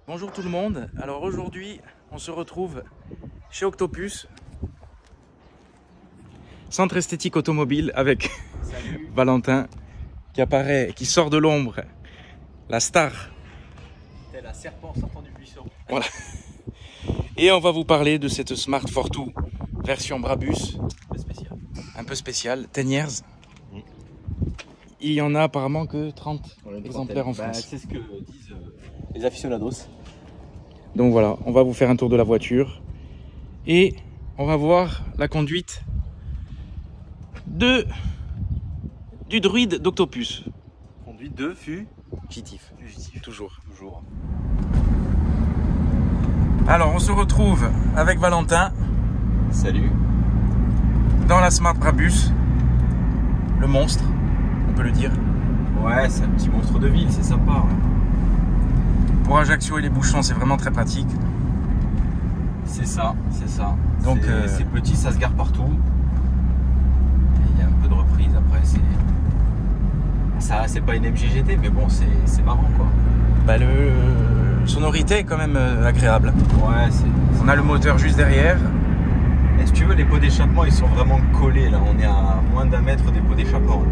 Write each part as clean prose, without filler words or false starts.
Bonjour tout le monde, alors aujourd'hui on se retrouve chez Octopus, centre esthétique automobile avec Valentin qui apparaît, qui sort de l'ombre, la star. Tel un serpent sortant du buisson. Voilà. Et on va vous parler de cette Smart Fortwo version Brabus, un peu spéciale, 10 years. Il y en a apparemment que 30 exemplaires en France. C'est ce que disent les aficionados. Donc voilà, on va vous faire un tour de la voiture et on va voir la conduite du druide d'Octopus. Conduite de fugitif. Toujours. Alors on se retrouve avec Valentin. Salut. Dans la Smart Brabus, le monstre, on peut le dire. Ouais, c'est un petit monstre de ville, c'est sympa. Ouais. Pour Ajaccio et les bouchons, c'est vraiment très pratique. C'est ça. Donc c'est petit, ça se gare partout. Il y a un peu de reprise après. C'est pas une MG-GT, mais bon, c'est marrant quoi. Bah, le sonorité est quand même agréable. Ouais, on a le moteur juste derrière. Et si tu veux, les pots d'échappement ils sont vraiment collés là. On est à moins d'1 mètre des pots d'échappement.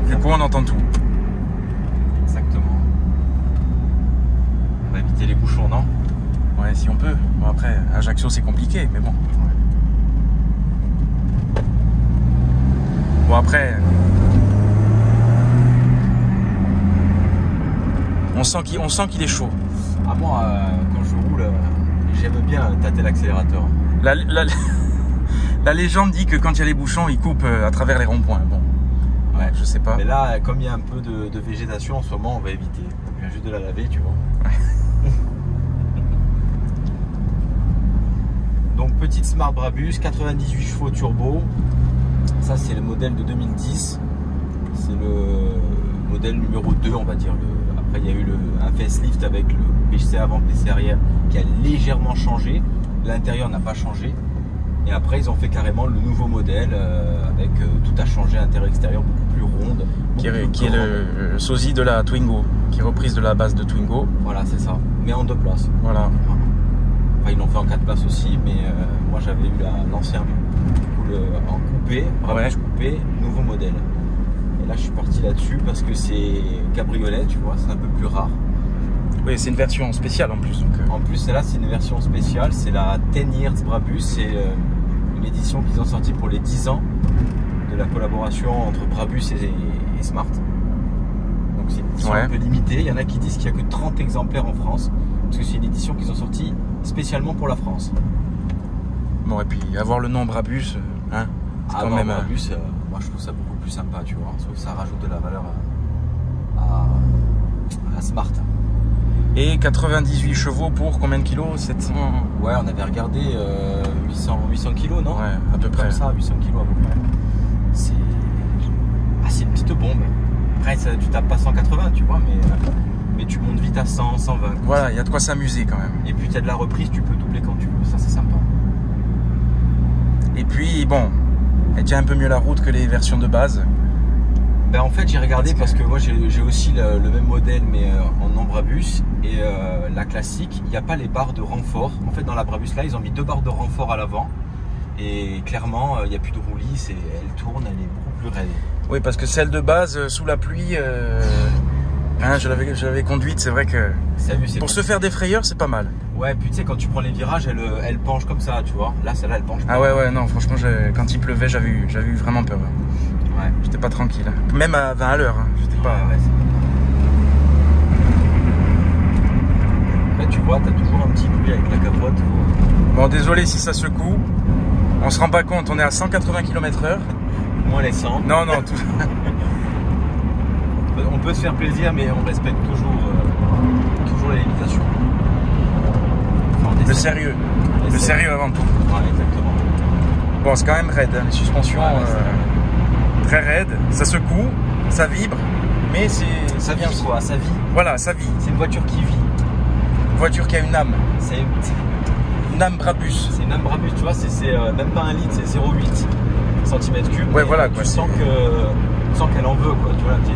Du coup, on entend tout. Exactement. On va éviter les bouchons, non? Ouais, si on peut. Bon, après, Ajaccio, c'est compliqué, mais bon. Ouais. Bon, après, on sent qu'il est chaud. Ah, moi, quand je roule, j'aime bien tâter l'accélérateur. La légende dit que quand il y a les bouchons, il coupe à travers les ronds-points. Bon. Ouais, je sais pas. Mais là, comme il y a un peu de végétation en ce moment, on va éviter. On vient juste de la laver, tu vois. Ouais. Donc, petite Smart Brabus, 98 chevaux turbo. Ça, c'est le modèle de 2010. C'est le modèle numéro 2, on va dire. Après, il y a eu un facelift avec le PC avant, PC arrière qui a légèrement changé. L'intérieur n'a pas changé. Et après, ils ont fait carrément le nouveau modèle avec tout a changé, intérieur extérieur, beaucoup plus ronde. Qui est le sosie de la Twingo, qui est reprise de la base de Twingo. Voilà, c'est ça. Mais en 2 places. Voilà. Enfin, ils l'ont fait en 4 places aussi, mais moi j'avais eu l'ancien. Du coup, en coupé, Brabus coupé, nouveau modèle. Et là, je suis parti là-dessus parce que c'est cabriolet, tu vois, c'est un peu plus rare. Oui, c'est une version spéciale en plus. Donc, En plus, celle-là, c'est une version spéciale. C'est la 10 Years Brabus. C'est une édition qu'ils ont sortie pour les 10 ans de la collaboration entre Brabus et Smart. Donc, c'est une édition un peu limitée. Il y en a qui disent qu'il n'y a que 30 exemplaires en France. Parce que c'est une édition qu'ils ont sortie spécialement pour la France. Bon, et puis avoir le nom Brabus, hein, c'est quand même. Brabus, moi je trouve ça beaucoup plus sympa, tu vois. Sauf que ça rajoute de la valeur à Smart. Et 98 chevaux pour combien de kilos? 700? Ouais, on avait regardé 800 kilos, non? Ouais, à peu près. Comme ça, 800 kilos à peu près. C'est une petite bombe. Après, tu tapes pas 180, tu vois, mais tu montes vite à 100, 120. Voilà, il y a de quoi s'amuser quand même. Et puis, tu as de la reprise, tu peux doubler quand tu veux. Ça, c'est sympa. Et puis, bon, elle tient un peu mieux la route que les versions de base. Ben, en fait, j'ai regardé parce que moi, j'ai aussi le même modèle, mais en Brabus. Et la classique, il n'y a pas les barres de renfort. En fait, dans la Brabus, là, ils ont mis 2 barres de renfort à l'avant. Et clairement, il n'y a plus de roulis. Elle tourne, elle est beaucoup plus raide. Oui, parce que celle de base, sous la pluie, hein, je l'avais conduite, c'est vrai que pour se faire des frayeurs, c'est pas mal. Ouais, puis tu sais, quand tu prends les virages, elle penche comme ça, tu vois. Là, celle-là, elle penche pas. Ah ouais, non, franchement, quand il pleuvait, j'avais eu vraiment peur. Ouais. J'étais pas tranquille. Même à 20 à l'heure, hein. J'étais pas. Ouais, là, tu vois, t'as toujours un petit bruit avec la capote. Bon, désolé si ça secoue. On se rend pas compte, on est à 180 km/h. Moins les 100. Non, tout. On peut se faire plaisir, mais on respecte toujours les limitations. Enfin, le sérieux. Le sérieux avant tout. Ouais, exactement. Bon, c'est quand même raide, hein. Les suspensions très raides. Ça secoue, ça vibre, mais ça vit quoi, ça vit. Voilà, ça vit. C'est une voiture qui vit. Une voiture qui a une âme. C'est une âme Brabus. C'est une âme Brabus, tu vois, c'est même pas 1 litre, c'est 0,8 cm3. Ouais, voilà, quoi. Tu sens qu'elle en veut, quoi, tu vois, la petite.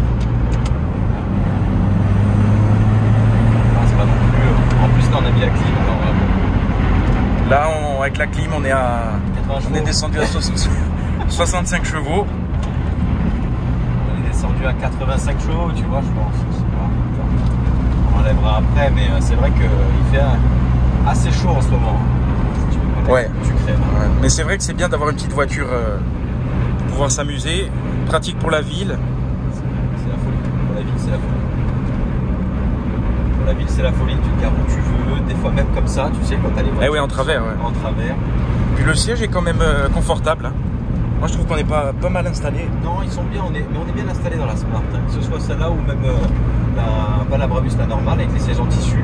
Ah, c'est pas non plus avec la clim, on est descendu à 65 chevaux. On est descendu à 85 chevaux, tu vois, je pense. On enlèvera après, mais c'est vrai qu'il fait assez chaud en ce moment. Si tu veux pas Ouais. tu crèves. Ouais. Mais c'est vrai que c'est bien d'avoir une petite voiture pour pouvoir s'amuser. Pratique pour la ville. C'est la folie. Pour la ville, c'est la folie. Pour la ville, c'est la folie. Tu te gares où tu veux. Des fois, même comme ça, tu sais, quand t'as les voitures. Eh oui, en travers. Ouais. En travers. Puis le siège est quand même confortable. Hein. Moi, je trouve qu'on n'est pas mal installé. Non, ils sont bien. Mais on est bien installé dans la Smart. Hein. Que ce soit celle-là ou même pas la Brabus, la normale, avec les sièges en tissu.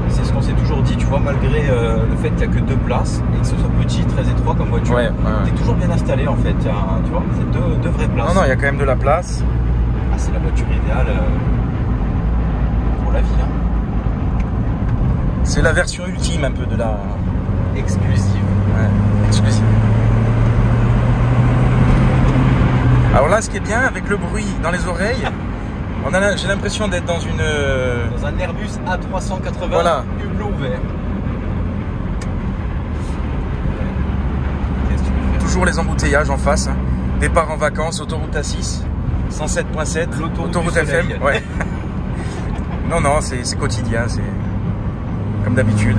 C'est ce qu'on s'est toujours dit, tu vois, malgré le fait qu'il n'y a que 2 places et que ce soit petit, très étroit comme voiture, t'es toujours bien installé en fait, tu vois, c'est deux vraies places. Non, il y a quand même de la place. Ah, c'est la voiture idéale pour la vie. Hein. C'est la version ultime un peu de la... Exclusive. Ouais, exclusive. Alors là, ce qui est bien, avec le bruit dans les oreilles, j'ai l'impression d'être dans une... Dans un Airbus A380, voilà. hublot ouvert. Toujours les embouteillages en face. Hein. Départ en vacances, autoroute A6, 107.7, autoroute FM. Ouais. Non, c'est quotidien, c'est comme d'habitude.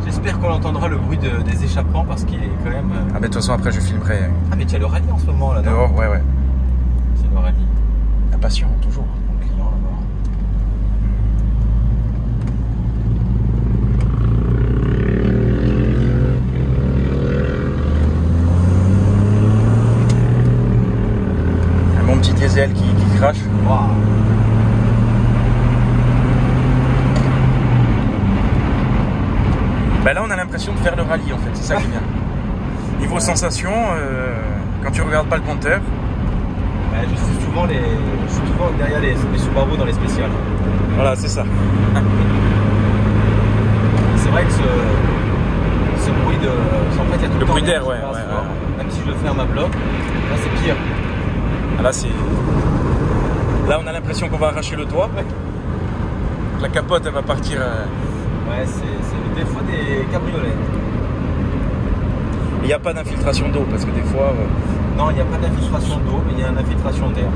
J'espère qu'on entendra le bruit des échappements parce qu'il est quand même... Ah mais de toute façon après je filmerai. Ah mais tu as le rallye en ce moment là. Dehors, ouais. C'est le rallye. Impatient, toujours. Mon client là-bas. Un bon petit diesel qui crache. Wow. Ben là on a l'impression de faire le rallye en fait, c'est ça qui est bien. Niveau sensation, quand tu regardes pas le compteur. Je suis souvent derrière les Subaru dans les spéciales. Voilà, c'est ça. C'est vrai que ce bruit de... En fait, il y a tout le bruit d'air, ouais. Même si je le fais à ma bloc, là c'est pire. Là on a l'impression qu'on va arracher le toit. La capote elle va partir. Ouais, c'est le défaut des cabriolets. Il n'y a pas d'infiltration d'eau parce que des fois... Non, il n'y a pas d'infiltration d'eau, mais il y a une infiltration d'air.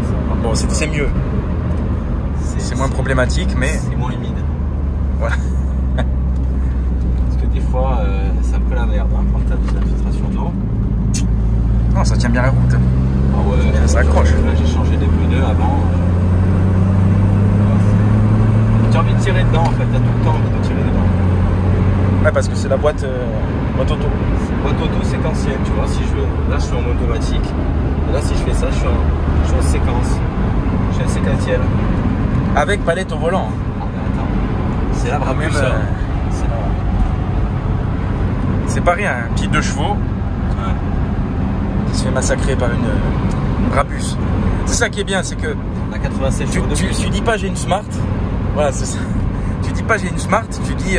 Bon, c'est mieux. C'est moins problématique, mais... C'est moins humide. Voilà. Parce que des fois, c'est un peu la merde hein, quand tu as de l'infiltration d'eau. Non, ça tient bien la route. Ah ouais, ça accroche. Là, j'ai changé des pneus avant. Tu as envie de tirer dedans, en fait. Tu as tout le temps envie de tirer dedans. Ouais, parce que c'est la boîte auto. Boîte auto séquentielle, tu vois. Là, je suis en automatique. Et là, si je fais ça, je suis en séquence. Je suis en séquentielle. Avec palette au volant. Ah, mais attends. C'est la Brabus. C'est pas rien, un petit 2 chevaux. Ouais. Qui se fait massacrer par une Brabus. C'est ça qui est bien, c'est que. On a 87 chevaux de plus. Tu dis pas j'ai une Smart. Voilà, c'est ça. Tu dis pas j'ai une Smart, tu dis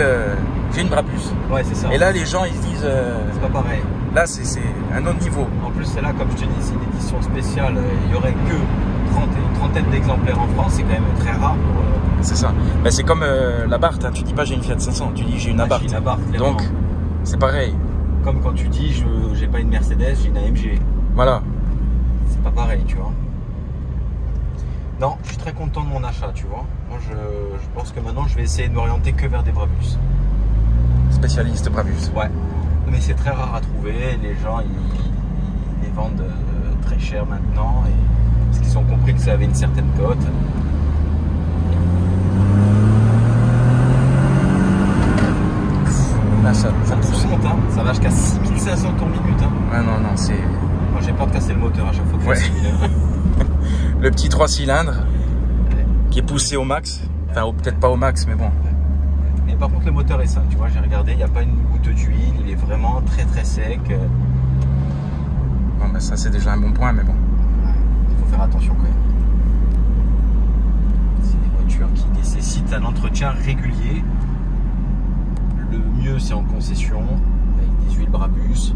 j'ai une Brabus. Ouais, c'est ça. Et là, les gens ils se disent. C'est pas pareil. Là, c'est un autre niveau. En plus, c'est là, comme je te dis, c'est une édition spéciale. Il y aurait que une trentaine d'exemplaires en France. C'est quand même très rare. C'est ça. Ben, c'est comme la Barth. Hein. Tu dis pas j'ai une Fiat 500, tu dis j'ai une Abarth. Donc, c'est pareil. Comme quand tu dis j'ai pas une Mercedes, j'ai une AMG. Voilà. C'est pas pareil, tu vois. Non, je suis très content de mon achat, tu vois. Moi, je pense que maintenant, je vais essayer de m'orienter que vers des Brabus. Spécialiste Brabus. Ouais. Mais c'est très rare à trouver. Les gens, ils les vendent très cher maintenant. Parce qu'ils ont compris que ça avait une certaine cote. Là, ça monte, hein. Ça va jusqu'à 6500 tours minute. Hein. Ah non, c'est... Moi, j'ai peur de casser le moteur à chaque fois que je fais 6000. Le petit 3 cylindres qui est poussé au max. Enfin, peut-être pas au max, mais bon. Mais par contre, le moteur est sain. Tu vois, j'ai regardé, il n'y a pas une goutte d'huile. Il est vraiment très très sec. Bon, ben ça, c'est déjà un bon point, mais bon. Il faut faire attention quand même. C'est des voitures qui nécessitent un entretien régulier. Le mieux, c'est en concession, avec des huiles Brabus.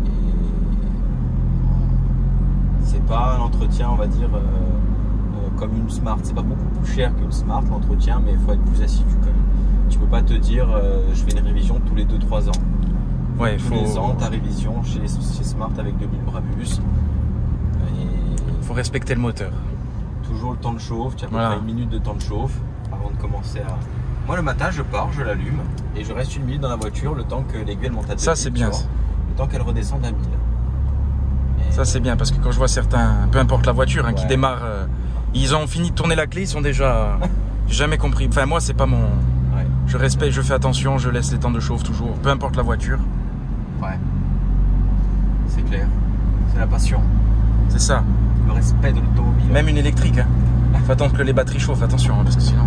Et c'est pas un entretien, on va dire, comme une Smart. C'est pas beaucoup plus cher qu'une Smart, l'entretien, mais il faut être plus assidu quand même. Tu peux pas te dire je fais une révision tous les 2-3 ans. Ouais, tous les ans, ta révision chez Smart avec 2000 Brabus. Il faut respecter le moteur. Toujours le temps de chauffe, tu as à peu près une minute de temps de chauffe avant de commencer à... Moi le matin je pars, je l'allume et je reste une minute dans la voiture le temps que l'aiguille monte à 2000. Ça c'est bien. Le temps qu'elle redescende à 1000. Et... Ça c'est bien parce que quand je vois certains, peu importe la voiture, qui démarrent, ils ont fini de tourner la clé, ils sont déjà... J'ai jamais compris. Enfin moi c'est pas mon... Ouais. Je respecte, je fais attention, je laisse les temps de chauffe toujours, peu importe la voiture. Ouais. C'est clair. C'est la passion. C'est ça. Le respect de l'automobile. Même une électrique. Faut attendre que les batteries chauffent, attention, parce que sinon...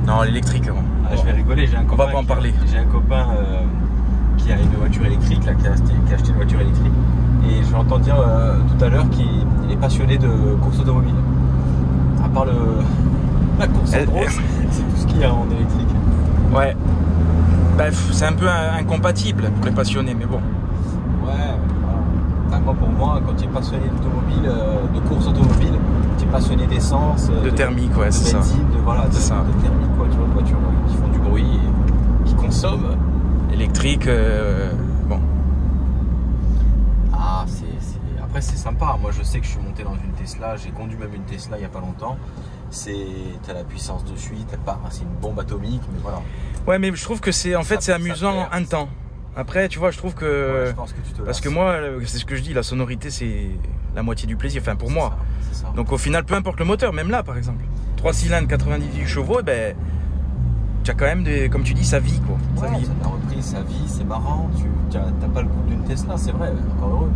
Non, l'électrique. Je vais rigoler, j'ai un copain. On va pas en parler. J'ai un copain qui a une voiture électrique, là, qui a acheté une voiture électrique. Et je l'entends dire tout à l'heure qu'il est passionné de course automobile. À part la course en grosse, c'est tout ce qu'il y a en électrique. Ouais. Bref, c'est un peu incompatible pour les passionnés, mais bon. Ouais, voilà. Enfin, moi, quand tu es passionné d'automobile, de course automobile, tu es passionné d'essence, de thermique, ouais, c'est ça. De thermique, quoi, tu vois, de voitures qui font du bruit et qui consomment. Électrique, bon. Ah, après c'est sympa. Moi, je sais que je suis monté dans une Tesla, j'ai conduit même une Tesla il n'y a pas longtemps. T'as la puissance dessus, c'est une bombe atomique, mais voilà. Ouais, mais je trouve que c'est amusant un temps. Après, tu vois, je trouve que... Ouais, je pense que tu te lasses. Parce que moi, c'est ce que je dis, la sonorité, c'est la moitié du plaisir, enfin pour moi. C'est ça. Donc au final, peu importe le moteur, même là, par exemple. 3 cylindres, 98 chevaux, ben... Tu as quand même, comme tu dis, sa vie, quoi. Ouais, ça a repris sa vie, c'est marrant. T'as pas le goût d'une Tesla, c'est vrai, encore heureux.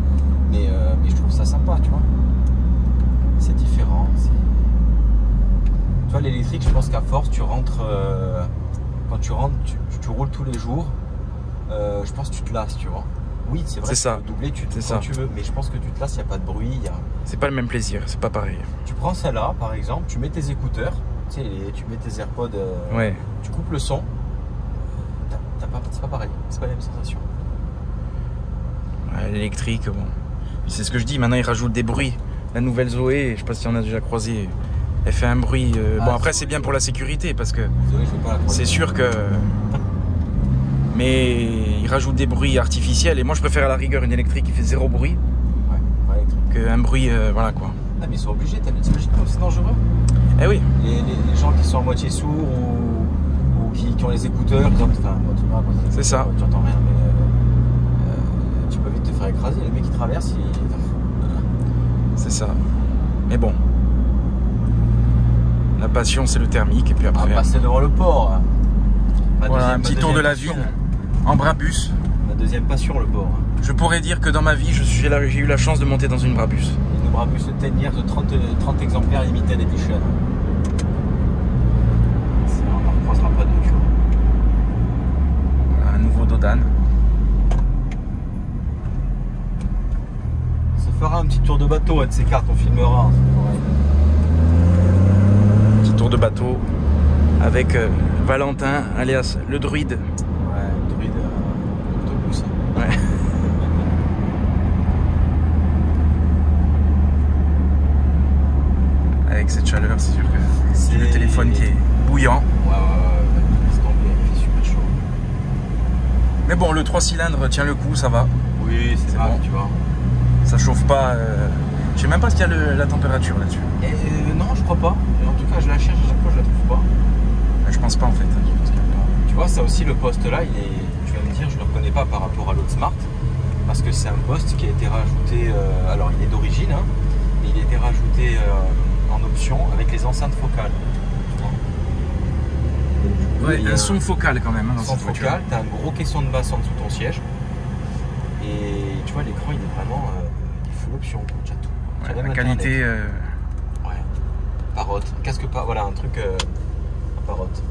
Mais je trouve ça sympa, tu vois. C'est différent. Tu vois, l'électrique, je pense qu'à force, tu rentres... quand tu rentres, tu roules tous les jours. Je pense que tu te lasses, tu vois. Oui, c'est vrai, tu peux doubler quand tu veux, mais je pense que tu te lasses, il n'y a pas de bruit. C'est pas le même plaisir, c'est pas pareil. Tu prends celle-là, par exemple, tu mets tes écouteurs, tu mets tes AirPods, tu coupes le son, c'est pas pareil, c'est pas la même sensation. Ouais, l'électrique, bon. C'est ce que je dis, maintenant ils rajoutent des bruits. La nouvelle Zoé, je sais pas si on a déjà croisé, elle fait un bruit. Bon, après, c'est bien pour la sécurité parce que c'est sûr que. Mais ils rajoutent des bruits artificiels et moi je préfère à la rigueur une électrique qui fait zéro bruit qu'un bruit, voilà quoi. Ah, mais ils sont obligés, t'imagines comme c'est dangereux. Eh oui. Les gens qui sont à moitié sourds ou qui ont les écouteurs, c'est ça. Tu entends rien, mais tu peux vite te faire écraser. Les mecs qui traversent, c'est ça. Mais bon. La passion c'est le thermique et puis après. On va passer devant le port. Voilà, un petit tour de la ville en Brabus. Ma deuxième passion, le port. Je pourrais dire que dans ma vie, j'ai eu la chance de monter dans une Brabus. Une Brabus Teniers de 30 exemplaires limited edition. On n'en croisera pas d'autres. Voilà, un nouveau Dodan. On se fera un petit tour de bateau, de ces cartes, on filmera. Petit tour de bateau avec Valentin, alias le druide. Ouais, le druide, l'autobus. Ouais. Avec cette chaleur, c'est sûr que c'est le téléphone qui est bouillant. Ouais, il fait super chaud. Mais bon, le 3 cylindres tient le coup, ça va. Oui, c'est bon, tu vois. Ça chauffe pas. Je sais même pas s'il y a la température là-dessus. Non, je crois pas. En tout cas, je la cherche à chaque fois, je la trouve pas. Je pense pas en fait. Tu vois, ça aussi, le poste là, tu vas me dire, je le reconnais pas par rapport à l'autre Smart. Parce que c'est un poste qui a été rajouté. Alors, il est d'origine, hein, mais il a été rajouté en option avec les enceintes focales. Ouais, il y a un son focal quand même. Un son focal, tu as un gros caisson de basse en dessous de ton siège. Et tu vois, l'écran, il est vraiment full option. Tu as tout. Ouais, la qualité. Ouais. Parotte. Casque pas. Voilà, un truc. Parotte.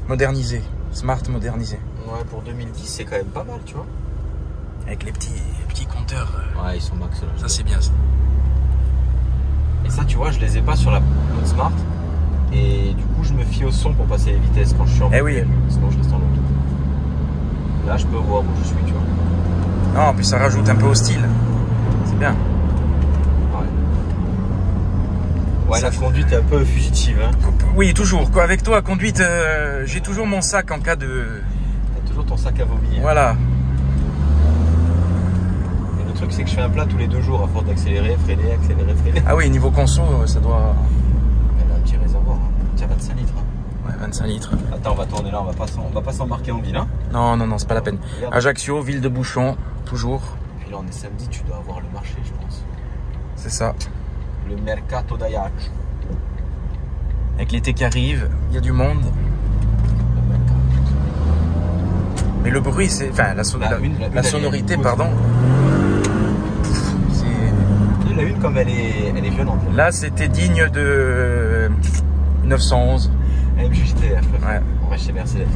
Modernisé. Smart modernisé. Ouais, pour 2010, c'est quand même pas mal, tu vois. Avec les petits compteurs. Ouais, ils sont max là. Ça, c'est bien ça. Et ça, tu vois, je les ai pas sur l'autre Smart. Et du coup, je me fie au son pour passer les vitesses quand je suis en manuel. Eh oui. Sinon, je reste en auto. Là, je peux voir où je suis, tu vois. Non, en plus, ça rajoute un peu au style. C'est bien. Ouais, la conduite est un peu fugitive. Hein. Oui, Oui, toujours. Quoi, avec toi, conduite, j'ai toujours mon sac en cas de... T'as toujours ton sac à vomir. Voilà. Et le truc, c'est que je fais un plein tous les 2 jours à force d'accélérer, freiner, accélérer, freiner. Ah oui, niveau conso, ça doit... Elle a un petit réservoir, hein. Tiens, 25 litres. Hein. Ouais, 25 litres. Attends, on va tourner là, on va pas s'embarquer en ville. Hein. Non, non, non, c'est pas la peine. Regarde. Ajaccio, ville de bouchons, toujours. Puis là, on est samedi, tu dois avoir le marché, je pense. C'est ça. Le Mercato d'Ajaccio. Avec l'été qui arrive, il y a du monde. Le Mercato. Mais le bruit, c'est... Enfin, la sonorité, pardon. C'est... La une, comme elle est violente. Là, c'était digne de 911. MJTF. Ouais. On va chez Mercedes.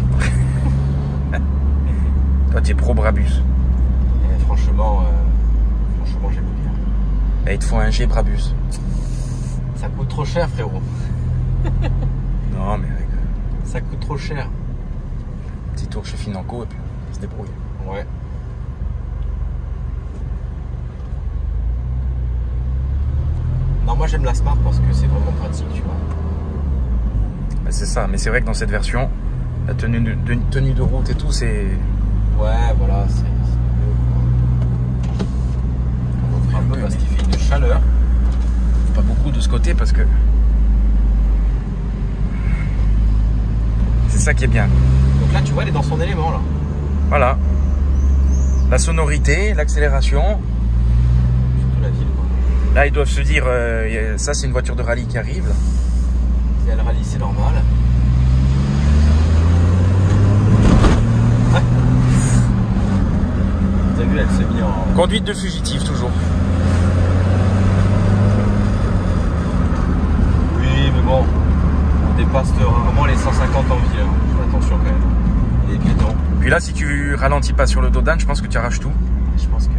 Toi, t'es pro Brabus. Et franchement, j'aime bien. Là, il te faut un G Brabus. Ça coûte trop cher, frérot. Non, mais avec Ça coûte trop cher. petit tour chez Financo et puis on se débrouille. Ouais. Non, moi j'aime la Smart parce que c'est vraiment pratique, tu vois. Ben, c'est ça, mais c'est vrai que dans cette version, la tenue de route et tout, c'est... Ouais, voilà, c'est on va un peu parce qu'il fait une chaleur. Pas beaucoup de ce côté parce que... C'est ça qui est bien. Donc là, tu vois, elle est dans son élément, là. Voilà. La sonorité, l'accélération. Surtout la ville, quoi. Là, ils doivent se dire, ça c'est une voiture de rallye qui arrive. Là. Si elle rallye, c'est normal. Ouais. T'as vu, elle s'est mise en... Conduite de fugitif, toujours. Oui, mais bon, on dépasse rarement les 150 en ville. Hein. Fais attention quand même. Les piétons. Puis là, si tu ralentis pas sur le dos d'âne, je pense que tu arraches tout. Je pense que...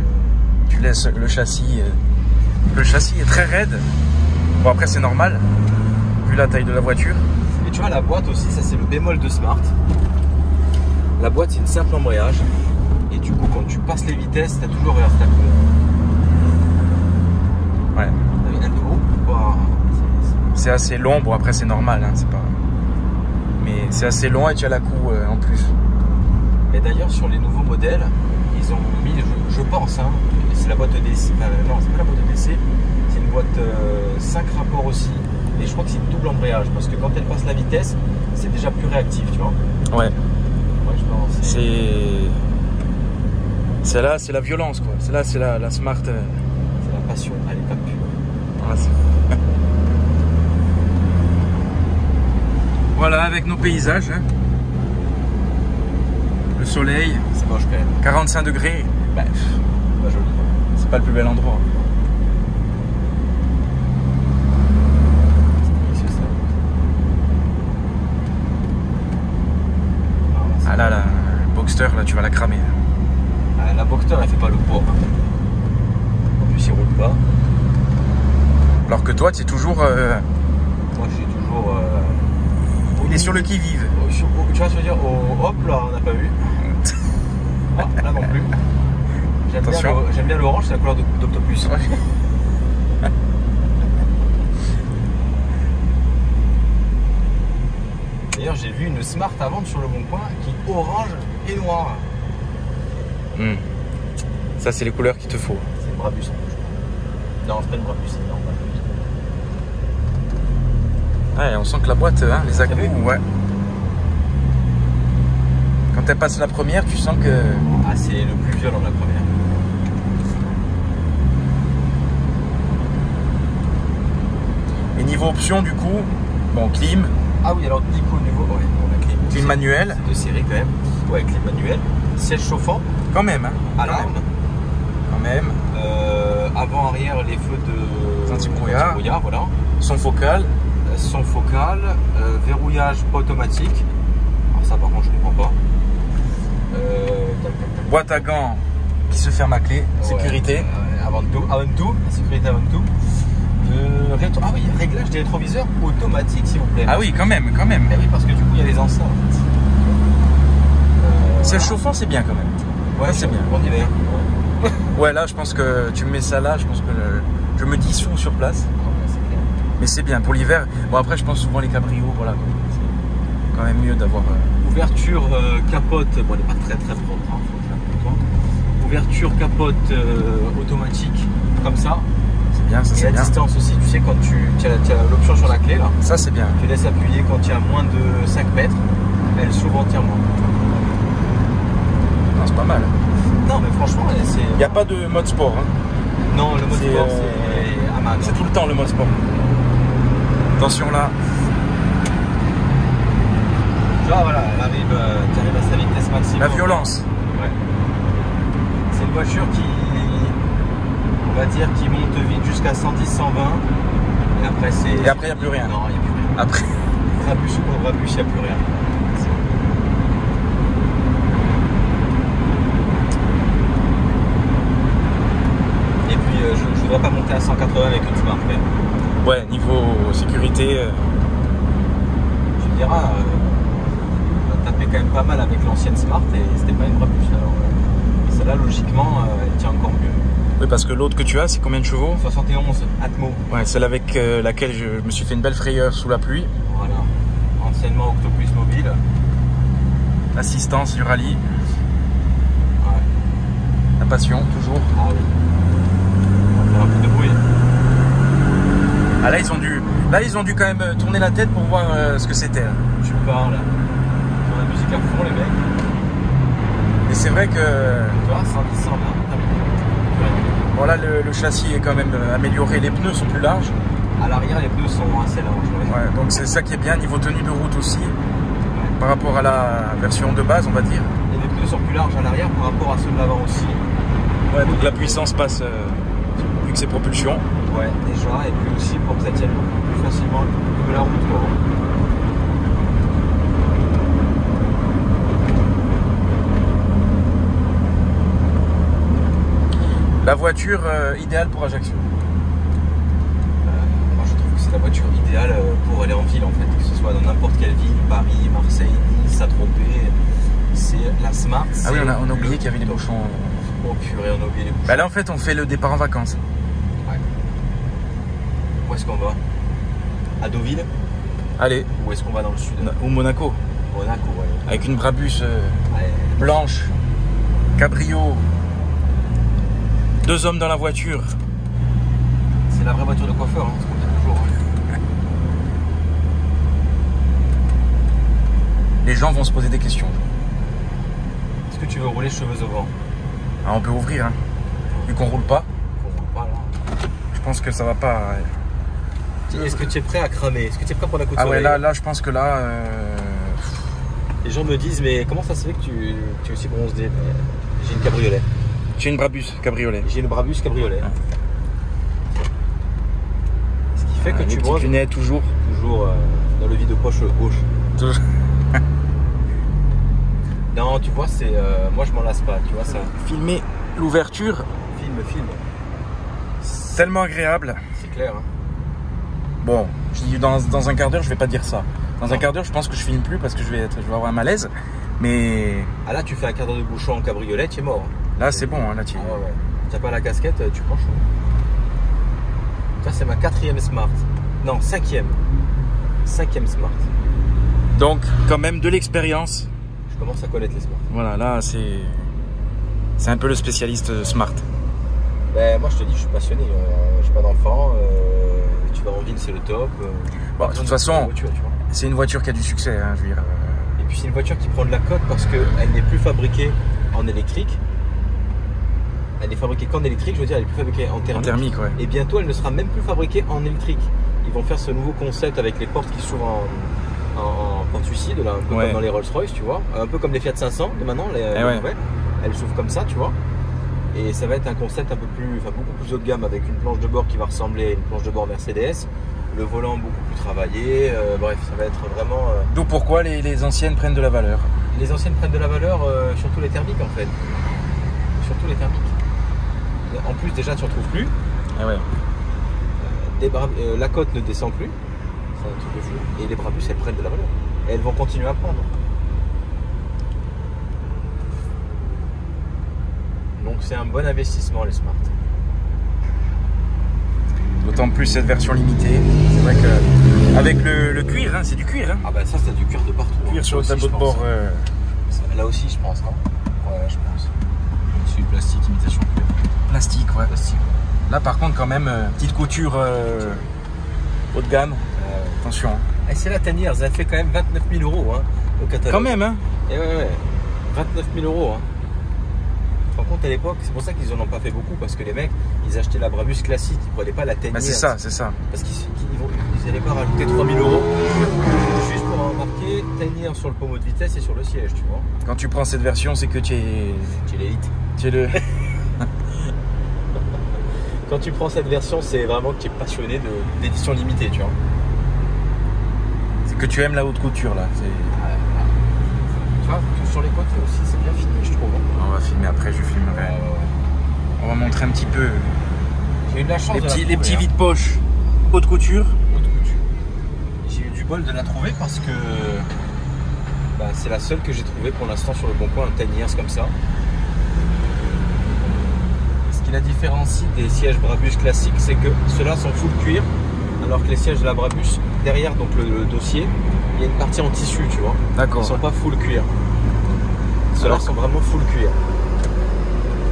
Tu laisses le châssis... Le châssis est très raide. Bon, après, c'est normal, vu la taille de la voiture. Et tu vois, la boîte aussi, ça c'est le bémol de Smart. La boîte, c'est une simple embrayage. Et du coup, quand tu passes les vitesses, t'as toujours... Regarde, t'as Ouais. vu, elle est haut. Wow. C'est assez long. Bon, après, c'est normal, hein, c'est pas... Mais c'est assez long et tu as la coue en plus. Et d'ailleurs, sur les nouveaux modèles, ils ont mis, je pense, hein, c'est la boîte EDC. Enfin, non, c'est pas la boîte EDC, c'est une boîte 5 rapports aussi. Et je crois que c'est une double embrayage parce que quand elle passe la vitesse, c'est déjà plus réactif, tu vois. Ouais. Ouais, je pense. C'est... Celle-là, c'est la violence, quoi. Celle-là, c'est la Smart. C'est la passion, elle est pas pure. Voilà, voilà, avec nos paysages. Hein. Le soleil. C'est moche quand même. 45 degrés. Bah, Pas joli. c'est pas le plus bel endroit. C'est ça. Ah là, le Boxster, là, tu vas la cramer. Ah, la Boxster, elle fait pas le poids. En plus, il roule pas. Alors que toi, tu es toujours... Moi, je suis toujours... Il est sur le qui-vive. Tu vois, je veux dire, hop là, on n'a pas vu. Ah, là non plus. J'aime bien l'orange, c'est la couleur d'Octopus. D'ailleurs, j'ai vu une Smart à vendre sur le Bon Coin qui est orange et noir. Ça, c'est les couleurs qu'il te faut. C'est une Brabus en plus. Non, c'est pas une Brabus, c'est une Brabus. Ouais, on sent que la boîte, hein, les accros, ouais. Quand elle passe la première, tu sens que... Ah, c'est le plus violent de la première. Et niveau option, du coup, bon, clim. Ah oui, alors du coup, au niveau... Ouais, on a Clim manuel. De série quand même. Ouais, clim manuel. Siège chauffant. Quand même, hein. Alarme. Quand même. Avant, arrière, les feux de... Anti-brouillard. Anti-brouillard, voilà. Son focal. Son focal. Verrouillage pas automatique. Alors ça, par contre, je comprends pas. Boîte à gants qui se ferme à clé. Sécurité. Avant tout. Sécurité avant tout. Ah oui, réglage des rétroviseurs automatique, s'il vous plaît. Ah oui, quand même, quand même. Eh oui, parce que du coup, il y a les enceintes. C'est chauffant, c'est bien quand même. Ouais, c'est bien. Bon hiver. Ouais, là, je pense que tu me mets ça là, je pense que je me dissous sur place. C'est clair. Mais c'est bien pour l'hiver. Bon, après, je pense souvent les cabrios, voilà. C'est quand même mieux d'avoir. Ouverture capote, bon, elle n'est pas très propre, hein, faut que je la nettoie. Ouverture capote automatique, comme ça. C'est bien, ça Et c'est à bien. distance aussi, tu sais, quand tu as l'option sur la clé là, Ça c'est bien. tu laisses appuyer quand il y a moins de 5 mètres, elle s'ouvre entièrement. Non, c'est pas mal. Non, mais franchement, c'est. Il n'y a pas de mode sport. Hein. Non, le mode C'est, sport, c'est Aman. C'est tout le temps le mode sport. Attention là. Tu vois, voilà, elle arrive, tu arrives à sa vitesse maximum. La violence. Ouais. C'est une voiture qui, on va dire, qui monte vite jusqu'à 110, 120. Et après, c'est. Et après, il n'y a plus rien. Non, il n'y a plus rien. Après. Brabus ou contre Brabus, il n'y a plus rien. Et puis, je ne voudrais pas monter à 180 avec une Smart. Mais Ouais, niveau sécurité. tu me diras, on a tapé quand même pas mal avec l'ancienne Smart et c'était pas une Brabus. Alors, celle-là, logiquement, elle tient encore mieux. Oui, parce que l'autre que tu as, c'est combien de chevaux? 71 Atmo. Ouais, celle avec laquelle je me suis fait une belle frayeur sous la pluie. Voilà. Anciennement Octopus Mobile. Assistance du rallye. Ouais. La passion, toujours. Ah oui. On va faire un peu de bruit. Ah là, ils ont dû quand même tourner la tête pour voir ce que c'était. Hein. Tu parles. Sur la musique à fond, les mecs. Et c'est vrai que Tu vois, 110, 120. voilà, le châssis est quand même amélioré. Les pneus sont plus larges. À l'arrière, les pneus sont assez larges. Ouais. Ouais, donc c'est ça qui est bien. Niveau tenue de route aussi. Par rapport à la version de base, on va dire. Et les pneus sont plus larges à l'arrière par rapport à ceux de l'avant aussi. Ouais, donc la puissance passe vu que c'est propulsion. Ouais, déjà. Et puis aussi pour que ça tienne beaucoup plus facilement que la route. Quoi. La voiture idéale pour Ajaccio. Moi, je trouve que c'est la voiture idéale pour aller en ville en fait. Que ce soit dans n'importe quelle ville, Paris, Marseille, Nice, Saint-Tropez. C'est la Smart. Ah oui, on a oublié qu'il y avait les bouchons. Oh purée, on a oublié les bouchons. Bah là, en fait, on fait le départ en vacances. Ouais. Où est-ce qu'on va? À Deauville? Allez, Ou est-ce qu'on va dans le sud? ou Monaco. Monaco, ouais. Avec une Brabus Ouais. blanche, cabrio. 2 hommes dans la voiture. C'est la vraie voiture de coiffeur, hein, ce qu'on dit toujours. Hein. Les gens vont se poser des questions. Est-ce que tu veux rouler cheveux au vent? Ah, on peut ouvrir, hein. Vu qu'on roule pas. On roule pas là. Je pense que ça va pas. Est-ce que tu es prêt à cramer? Est-ce que tu es prêt pour la coup de Ah ouais, soleil? là, je pense que là. Les gens me disent, mais comment ça se fait que tu es aussi bronzé? J'ai une cabriolet. J'ai une Brabus cabriolet. J'ai une Brabus cabriolet. Ce qui fait que Les tu petites bronzes lunettes toujours. toujours dans le vide de poche gauche. Toujours. Non, tu vois, c'est moi je m'en lasse pas, tu vois ça. Filmer l'ouverture, Film. tellement agréable. C'est clair. Hein. Bon, je dis dans un quart d'heure, je vais pas dire ça. Dans un Non. quart d'heure, je pense que je filme plus parce que je vais avoir un malaise. Mais Ah là, tu fais un quart d'heure de bouchon en cabriolet, tu es mort. là, c'est bon. Hein, là, Ah ouais. T'as pas la casquette, tu prends chaud. Ça, c'est ma 4e Smart. Non, 5e. 5e Smart. Donc, quand même de l'expérience. Je commence à connaître les Smart. Voilà, là, c'est un peu le spécialiste smart. Ben, moi, je te dis, je suis passionné. J'ai pas d'enfant. Tu vas en ville, c'est le top. Bon, de toute façon, voiture, tu vois. c'est une voiture qui a du succès. Hein, je veux dire. Et puis, c'est une voiture qui prend de la cote parce qu'elle n'est plus fabriquée en électrique. Elle n'est fabriquée qu'en électrique, je veux dire, elle est plus fabriquée en En thermique. thermique, ouais. Et bientôt, elle ne sera même plus fabriquée en électrique. Ils vont faire ce nouveau concept avec les portes qui s'ouvrent en porte-suicide, là, un peu Ouais. comme dans les Rolls-Royce, tu vois. Un peu comme les Fiat 500 de maintenant, les ouais. nouvelles. Elles s'ouvrent comme ça, tu vois. Et ça va être un concept un peu plus, enfin beaucoup plus haut de gamme avec une planche de bord qui va ressembler à une planche de bord Mercedes. Le volant beaucoup plus travaillé. Bref, ça va être vraiment. D'où pourquoi les anciennes prennent de la valeur. Les anciennes prennent de la valeur, surtout les thermiques en fait. Surtout les thermiques. En plus, déjà, tu ne retrouves plus. Ah ouais. La côte ne descend plus. C'est un truc de fou. Et les Brabus, elles prennent de la valeur. Et elles vont continuer à prendre. Donc c'est un bon investissement les Smart. Donc d'autant plus cette version limitée. C'est vrai que avec le cuir, hein, c'est du cuir. Hein. Ah bah ça c'est du cuir de partout. Cuir sur le tableau de bord. Là aussi je pense, non? Ouais, je pense. C'est du plastique, imitation cuir. Plastique, ouais. Plastique. Là par contre quand même, petite couture haut de gamme. Attention. Et c'est la Teniers, elle fait quand même 29 000 € hein, au catalogue. Quand même, hein. Et ouais, 29 000 € hein. Par contre à l'époque, c'est pour ça qu'ils en ont pas fait beaucoup, parce que les mecs, ils achetaient la Brabus classique, ils prenaient pas la Teniers. Bah c'est ça, c'est ça. Parce qu'ils n'allaient pas rajouter 3 000 € juste pour marquer Teniers sur le pommeau de vitesse et sur le siège, tu vois. Quand tu prends cette version, c'est que tu es l'élite. Tu es le... Quand tu prends cette version, c'est vraiment que tu es passionné d'édition limitée, tu vois. C'est que tu aimes la haute couture, là. Tu vois, tout sur les côtes aussi, c'est bien fini, je trouve. On va filmer après, je filmerai. On va montrer un petit peu j'ai eu de la chance les petits vides-poches haute couture. J'ai eu du bol de la trouver parce que bah, c'est la seule que j'ai trouvée pour l'instant sur le bon coin, un Teniers comme ça. Ce qui la différencie des sièges Brabus classiques, c'est que ceux-là sont full cuir, alors que les sièges de la Brabus, derrière donc le dossier, il y a une partie en tissu, tu vois. D'accord. Ils sont pas full cuir. Ceux-là sont vraiment full cuir.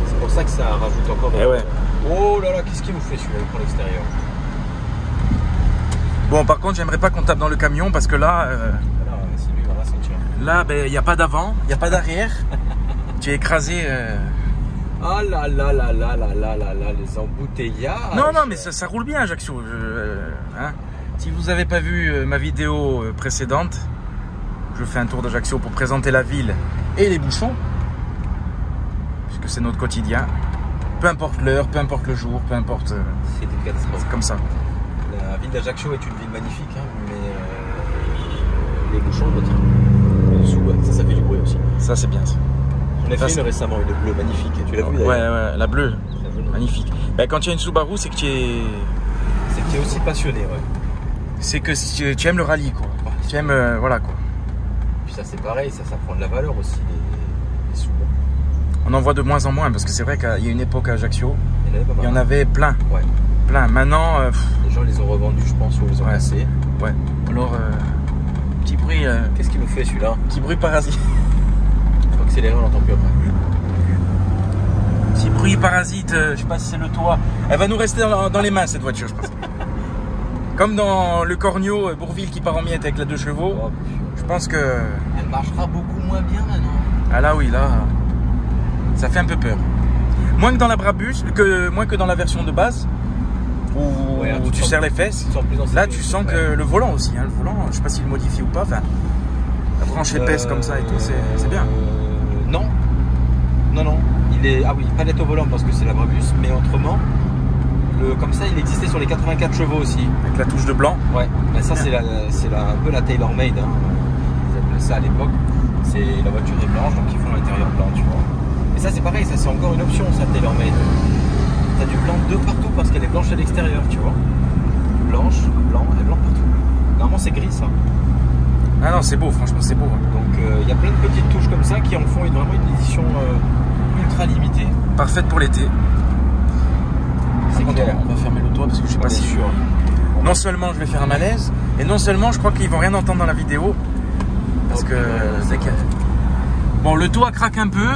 C'est pour ça que ça rajoute encore de... ouais. Oh là là, qu'est-ce qu'il nous fait celui-là pour l'extérieur? Bon, par contre, j'aimerais pas qu'on tape dans le camion parce que là, c'est lui, il va la sentir. Là, ben, il n'y a pas d'avant, il n'y a pas d'arrière. Tu es écrasé. Ah là là là là là là là là, les embouteillages. Non, non, mais ça roule bien, Ajaccio. Hein. Si vous n'avez pas vu ma vidéo précédente, je fais un tour d'Ajaccio pour présenter la ville et les bouchons, puisque c'est notre quotidien. Peu importe l'heure, peu importe le jour, peu importe. C'est une catastrophe. C'est comme ça. La ville d'Ajaccio est une ville magnifique, hein, mais les bouchons, ça fait du bruit aussi. Ça, c'est bien ça. On a fait une récemment, une bleue magnifique. Tu l'as vu d'ailleurs? Ouais, la bleue. Magnifique. Ben, quand tu as une Subaru, c'est que tu es. C'est que tu es aussi passionné, ouais. C'est que si tu aimes le rallye, quoi. Ouais. Tu aimes. Voilà, quoi. Puis ça, c'est pareil, ça prend de la valeur aussi, les Subaru. On en voit de moins en moins, parce que c'est vrai qu'il y a une époque à Ajaccio, il y en avait plein. Ouais. Plein. Maintenant. Les gens les ont revendus, je pense, ou les ont cassés. Ouais. Alors, petit bruit. Qu'est-ce qu'il nous fait celui-là? Petit bruit parasite. Il faut accélérer, on n'entend plus après. Petit bruit parasite, je sais pas si c'est le toit. Elle va nous rester dans les mains cette voiture, je pense. Comme dans le Cornio Bourville qui part en miettes avec la 2 chevaux. Oh, je pense que. Elle marchera beaucoup moins bien maintenant. Ah là oui, là. Ça fait un peu peur. Moins que dans la Brabus, moins que dans la version de base. Où tu serres les fesses. Là tu sens que le volant aussi, hein, le volant, je sais pas s'il modifie ou pas. Enfin, la branche épaisse comme ça et tout, c'est bien. Non. Non. Il est. Ah oui, palette au volant parce que c'est la Brabus, mais autrement, comme ça il existait sur les 84 chevaux aussi. Avec la touche de blanc. Ouais, mais ça c'est un peu la tailor-made, hein. Ils appelaient ça à l'époque. C'est la voiture est blanche, donc ils font l'intérieur blanc, tu vois. Et ça c'est pareil, ça c'est encore une option, ça tailor-made. T'as du blanc de partout parce qu'elle est blanche à l'extérieur, tu vois. Blanche, blanc et blanc partout. Normalement c'est gris ça. Ah non, c'est beau, franchement c'est beau. Donc il y a plein de petites touches comme ça qui en font vraiment une édition ultra limitée. Parfaite pour l'été. C'est clair. On va fermer le toit parce que je sais pas si sûr. Non seulement je vais faire un malaise, et non seulement je crois qu'ils vont rien entendre dans la vidéo. Parce que bon, le toit craque un peu.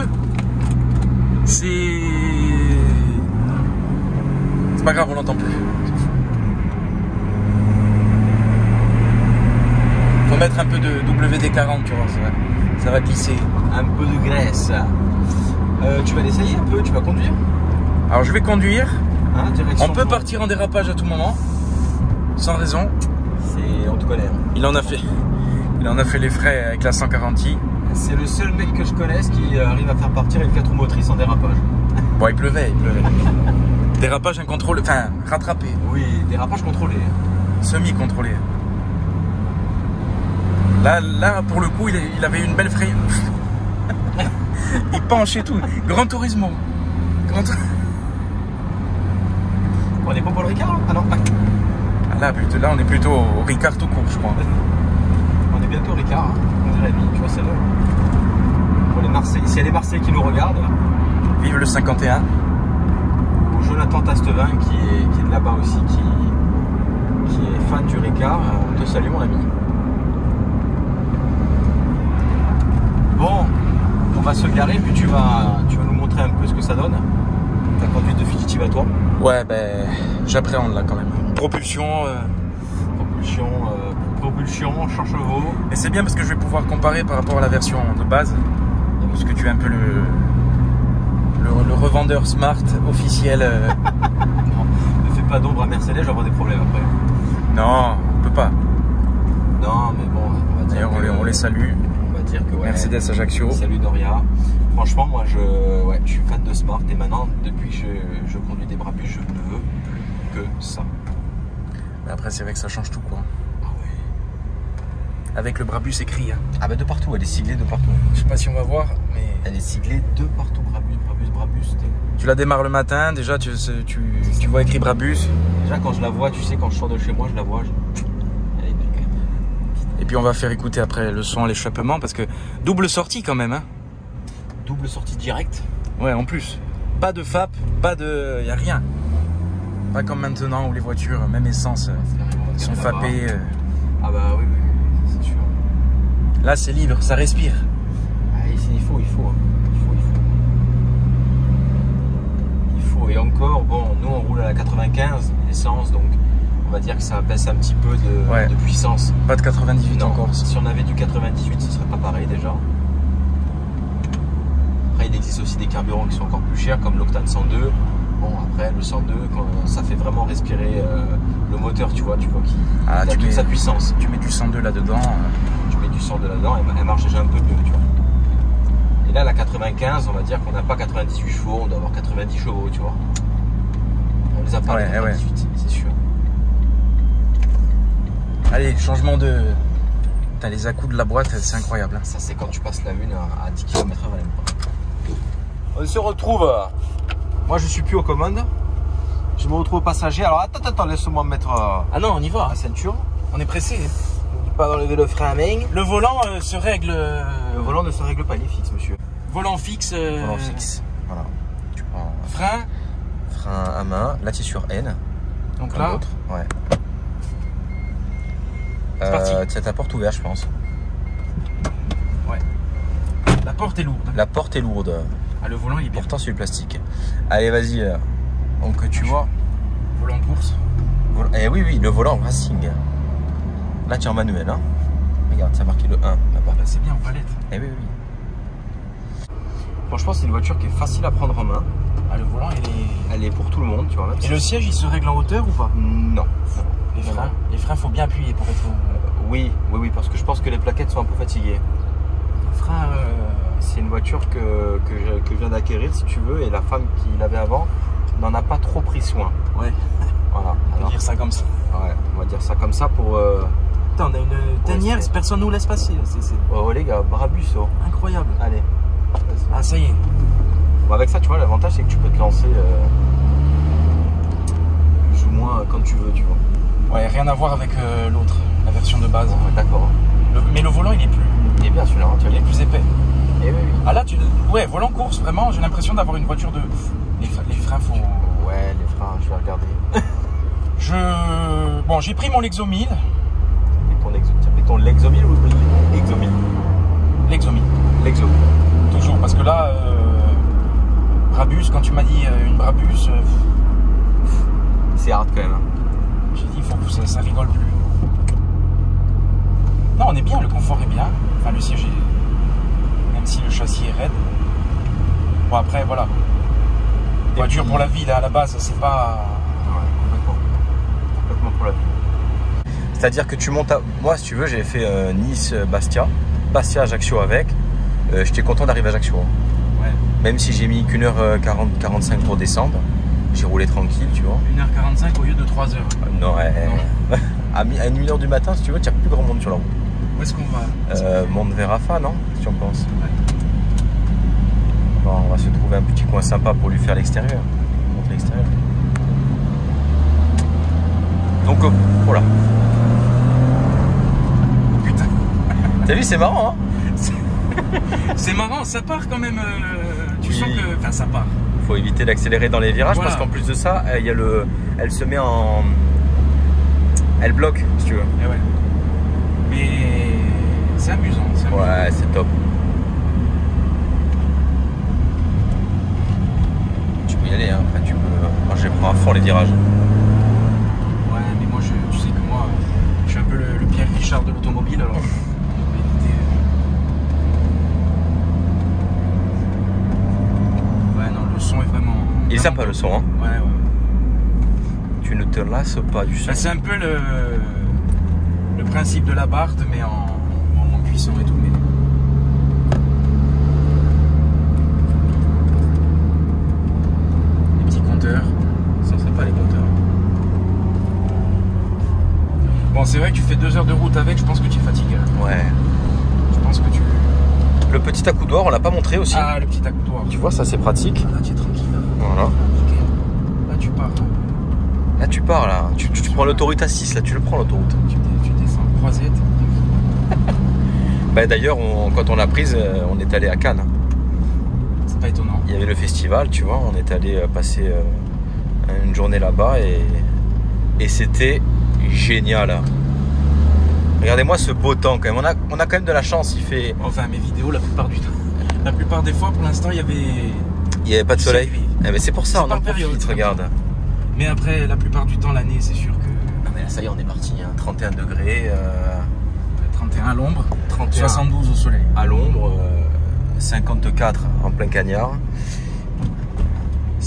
C'est pas grave, on l'entend plus. Faut mettre un peu de WD-40, tu vois, ça va glisser. Un peu de graisse. Tu vas l'essayer un peu, tu vas conduire? Alors je vais conduire. Hein, on peut partir en dérapage à tout moment, sans raison. On te connaît. Hein. Il en a fait les frais avec la 140i. C'est le seul mec que je connaisse qui arrive à faire partir une 4 roues motrices en dérapage. Bon, il pleuvait. Dérapage incontrôlé, enfin rattrapé. Oui, dérapage contrôlé. Semi-contrôlé. Là, pour le coup, il avait une belle frayeur. Il penche et tout. Grand Turismo. On est pas pour le Ricard, hein? Ah non. Là, on est plutôt au Ricard tout court, je crois. On est bientôt au Ricard, hein. 11h30, tu vois, c'est l'heure. Pour les Marseillais, s'il y a les Marseillais qui nous regardent. Vive le 51. Jonathan Tastevin qui est de là-bas aussi, qui est fan du Ricard, on te salue mon ami. Bon, on va se garer, puis tu vas nous montrer un peu ce que ça donne. Ta conduite définitive à toi. Ouais, ben, j'appréhende là quand même. Propulsion. Propulsion, champ chevaux. Et c'est bien parce que je vais pouvoir comparer par rapport à la version de base. Parce que tu es un peu le revendeur smart officiel. Non, ne fais pas d'ombre à Mercedes, je vais avoir des problèmes après. Non, on peut pas. Non, mais bon, on va dire. D'ailleurs, on les salue. On va dire que ouais. Mercedes Ajaccio. Salut Noria. Franchement, moi, je suis fan de smart et maintenant, depuis que je conduis des Brabus, je ne veux plus que ça. Mais après, c'est vrai que ça change tout, quoi. Ah ouais. Avec le Brabus écrit. Hein. Ah bah de partout, elle est siglée de partout. Je sais pas si on va voir, mais. Elle est siglée de partout, Brabus. Tu la démarres le matin, déjà tu vois écrit Brabus. Déjà quand je la vois, tu sais, quand je sors de chez moi, je la vois. Elle est belle quand même. Et puis on va faire écouter après le son à l'échappement parce que double sortie quand même. Hein. Double sortie directe. Ouais, en plus. Pas de FAP, y a rien. Pas comme maintenant où les voitures, même essence, sont FAPées. Ah bah oui, c'est sûr. Là c'est libre, ça respire. Ah, ici, il faut. Et encore, bon, nous on roule à la 95 essence, donc on va dire que ça baisse un petit peu de puissance. Pas de 98 non, encore. Si on avait du 98, ce serait pas pareil déjà. Après, il existe aussi des carburants qui sont encore plus chers, comme l'Octane 102. Bon, après, le 102, ça fait vraiment respirer le moteur, tu vois qu'il a toute sa puissance. Tu mets du 102 là-dedans. Tu mets du 102 là-dedans, elle marche déjà un peu mieux, tu vois. Et là, la 95, on va dire qu'on n'a pas 98 chevaux, on doit avoir 90 chevaux, tu vois. On les a pas, les 98, c'est sûr. Allez, changement de... Putain, les à-coups de la boîte, c'est incroyable. Hein. Ça, c'est quand tu passes la 1 à 10 km/h. On se retrouve. Moi, je suis plus aux commandes. Je me retrouve au passager. Alors, attends, laisse-moi mettre ah non, on y va. la ceinture. On est pressé. N'oublie pas d'enlever le frein à main. Le volant se règle... Le volant ne se règle pas, il est fixe, monsieur. Volant fixe. Volant fixe, voilà. Tu prends frein à main. Là, tu es sur N. Donc là ouais. C'est parti. Tu as ta porte ouverte, je pense. Ouais. La porte est lourde. La porte est lourde. Ah, le volant, il est bien. Pourtant, c'est du plastique. Allez, vas-y. Donc, tu vois. Volant course. Eh oui, le volant racing. Là, tu es en manuel. Hein. Regarde, ça a marqué le 1 là-bas. Là, c'est bien en palette. Eh oui. Franchement, c'est une voiture qui est facile à prendre en main. Ah, le volant, elle est pour tout le monde, tu vois. Même et le siège, il se règle en hauteur ou pas? Non. Les freins, faut bien appuyer pour être... Oui, parce que je pense que les plaquettes sont un peu fatiguées. Les freins... C'est une voiture que je viens d'acquérir, si tu veux, et la femme qui l'avait avant n'en a pas trop pris soin. Ouais. Voilà. On va dire ça comme ça. Ouais, on va dire ça comme ça pour... Attends, on a une tanière, personne nous laisse passer. Oh les gars, Brabus, oh. Incroyable. Allez. Ah, ça y est. Bon, avec ça, tu vois, l'avantage, c'est que tu peux te lancer plus ou moins quand tu veux, tu vois. Ouais, rien à voir avec l'autre, la version de base. Ouais, d'accord. Mais le volant, il est bien celui-là, il est plus épais. Et oui. Ah là, ouais, volant course, vraiment, j'ai l'impression d'avoir une voiture de... Les freins, faut... Ouais, les freins, je vais regarder. Bon, j'ai pris mon Lexomil. Tu as pris ton Lexomil ou Exomil? Lexomil. Lexomil. Toujours, parce que là, Brabus, quand tu m'as dit une Brabus... c'est hard quand même. Hein. J'ai dit, il faut que ça rigole plus. Non, on est bien, le confort est bien. Enfin, le siège est... Même si le châssis est raide. Bon, après, voilà. Voiture pour la ville, à la base, c'est pas... Ouais, complètement pour la ville. C'est-à-dire que tu montes à... Moi, si tu veux, j'ai fait Nice-Bastia. Bastia-Ajaccio avec. J'étais content d'arriver à Ajaccio. Ouais. Même si j'ai mis qu'1h45 pour descendre. J'ai roulé tranquille, tu vois. 1h45 au lieu de 3h. Non, à 1h du matin, si tu veux, tu n'as plus grand monde sur la route. Où est-ce qu'on va Monte vers Rafa, non? Si tu en penses. Ouais. Bon, on va se trouver un petit coin sympa pour lui faire l'extérieur. Montrer l'extérieur. Donc, voilà. Putain. T'as vu, c'est marrant, hein? C'est marrant, ça part quand même. Tu sens que. Enfin, ça part. Faut éviter d'accélérer dans les virages, voilà. Parce qu'en plus de ça, il y a elle se met en Elle bloque, si tu veux. Et ouais. Mais c'est amusant. Ouais, c'est top. Tu peux y aller, hein. Après, tu peux. Moi, je prends à fond les virages. Ouais, mais moi, tu sais que moi, je suis un peu le Pierre Richard de l'automobile, alors. Ouais, non, le son est vraiment. Il est sympa le son, hein. Ouais. Tu ne te lasses pas du son. Bah, c'est un peu le principe de la Barthe, mais en cuisson et tout. Mais... Les petits compteurs, ça serait pas les compteurs. Bon, c'est vrai que tu fais 2 heures de route avec, je pense que tu es fatigué. Ouais. Je pense que tu... Le petit accoudoir, on l'a pas montré aussi. Ah, le petit accoudoir. Tu vois, ça c'est pratique. Ah, là, tu es tranquille. Là. Voilà. Là, tu pars. Là, tu pars, là. Tu prends l'autoroute A6, là, tu le prends, l'autoroute. Tu descends en croisette. Bah, d'ailleurs, quand on l'a prise, on est allé à Cannes. C'est pas étonnant. Il y avait le festival, tu vois. On est allé passer une journée là-bas et c'était génial. Regardez-moi ce beau temps, quand même. On a quand même de la chance. Il fait... Enfin, mes vidéos, la plupart du temps. La plupart des fois, pour l'instant, il y avait pas de soleil. Eh ben, c'est pour ça, on en période, profite, regarde. Mais après, la plupart du temps, l'année, c'est sûr que... Ah mais là, ça y est, on est parti, hein. 31 degrés. 31 à l'ombre, 72 au soleil. À l'ombre, 54 en plein cagnard. Il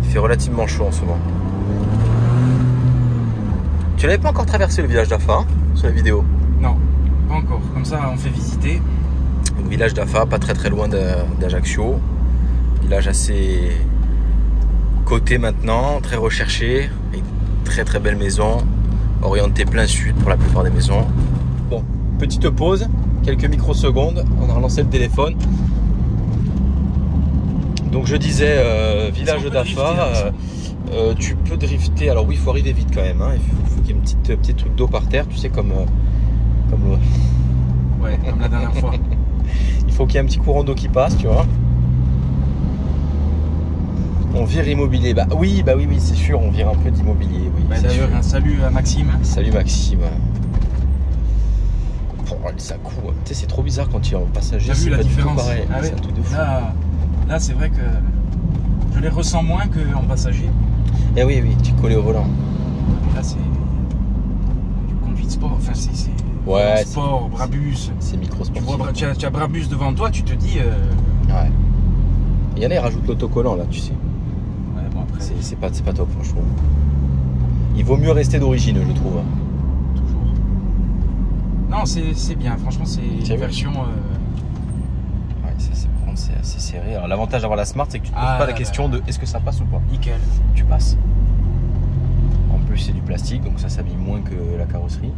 fait relativement chaud en ce moment. Tu n'avais pas encore traversé le village d'Afa, hein, sur la vidéo? Non, pas encore. Comme ça, on fait visiter. Donc, village d'Afa, pas très loin d'Ajaccio. Village assez... côté maintenant, très recherché, avec très belles maisons, orienté plein sud pour la plupart des maisons. Bon, petite pause, quelques microsecondes, on a relancé le téléphone. Donc je disais, village d'Afa, tu peux drifter, alors oui, il faut arriver vite quand même, hein. Il faut qu'il y ait une petite truc d'eau par terre, tu sais, comme ouais, comme la dernière fois. Il faut qu'il y ait un petit courant d'eau qui passe, tu vois. On vire immobilier. Bah oui, c'est sûr, on vire un peu d'immobilier. Oui, d'ailleurs, un salut à Maxime. Salut Maxime. Oh, ça court. Tu sais, c'est trop bizarre quand il est en passager. T'as vu la différence? Pareil. Ah, c'est un truc de fou. Là, c'est vrai que je les ressens moins qu'en passager. Eh oui, tu collé au volant. Là, c'est du conduit de sport. Enfin, c'est ouais, sport, Brabus. C'est micro-sport. Tu as Brabus devant toi, tu te dis. Ouais. Il y en a, ils rajoutent l'autocollant là, tu sais. Ouais, bon, après. C'est pas top, franchement. Il vaut mieux rester d'origine, je trouve. Toujours. Non, c'est bien, franchement, c'est une version. Ouais, c'est assez serré. Alors, l'avantage d'avoir la Smart, c'est que tu te poses pas la question de est-ce que ça passe ou pas. Nickel. Tu passes. En plus, c'est du plastique, donc ça s'habille moins que la carrosserie.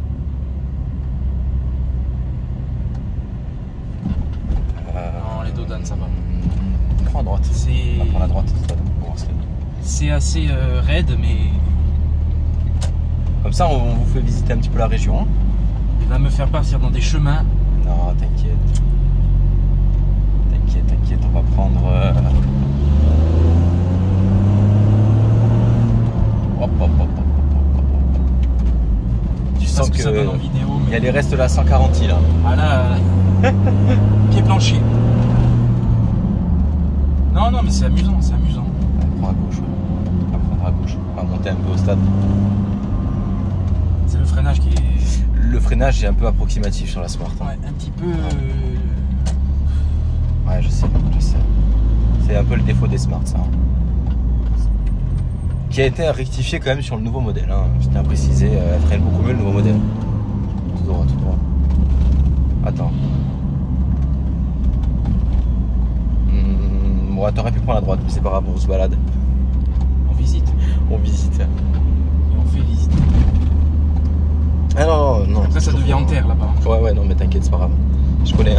Non, les dodanes, ça va. Prends à droite. On va prendre à droite. C'est assez raide, mais. Comme ça, on vous fait visiter un petit peu la région. Il va me faire partir dans des chemins. Non, t'inquiète. T'inquiète, on va prendre. Hop. Tu sens que. Il y a les restes de la 140 là. Ah là. Pied plancher. Non, mais c'est amusant, c'est amusant. On va prendre à gauche. On va prendre à gauche. On va monter un peu au stade. C'est le freinage qui est... Le freinage est un peu approximatif sur la Smart. Hein. Ouais, un petit peu... Ouais, je sais. C'est un peu le défaut des Smart, ça. Qui a été rectifié quand même sur le nouveau modèle. Hein. Je tiens à préciser, elle freine beaucoup mieux le nouveau modèle. Tout droit. Attends. Bon, t'aurais pu prendre la droite, mais c'est pas grave, on se balade. On visite. Et on fait visiter. Ah non. Après, ça devient en terre là-bas. Ouais, non, mais t'inquiète, c'est pas grave. Je connais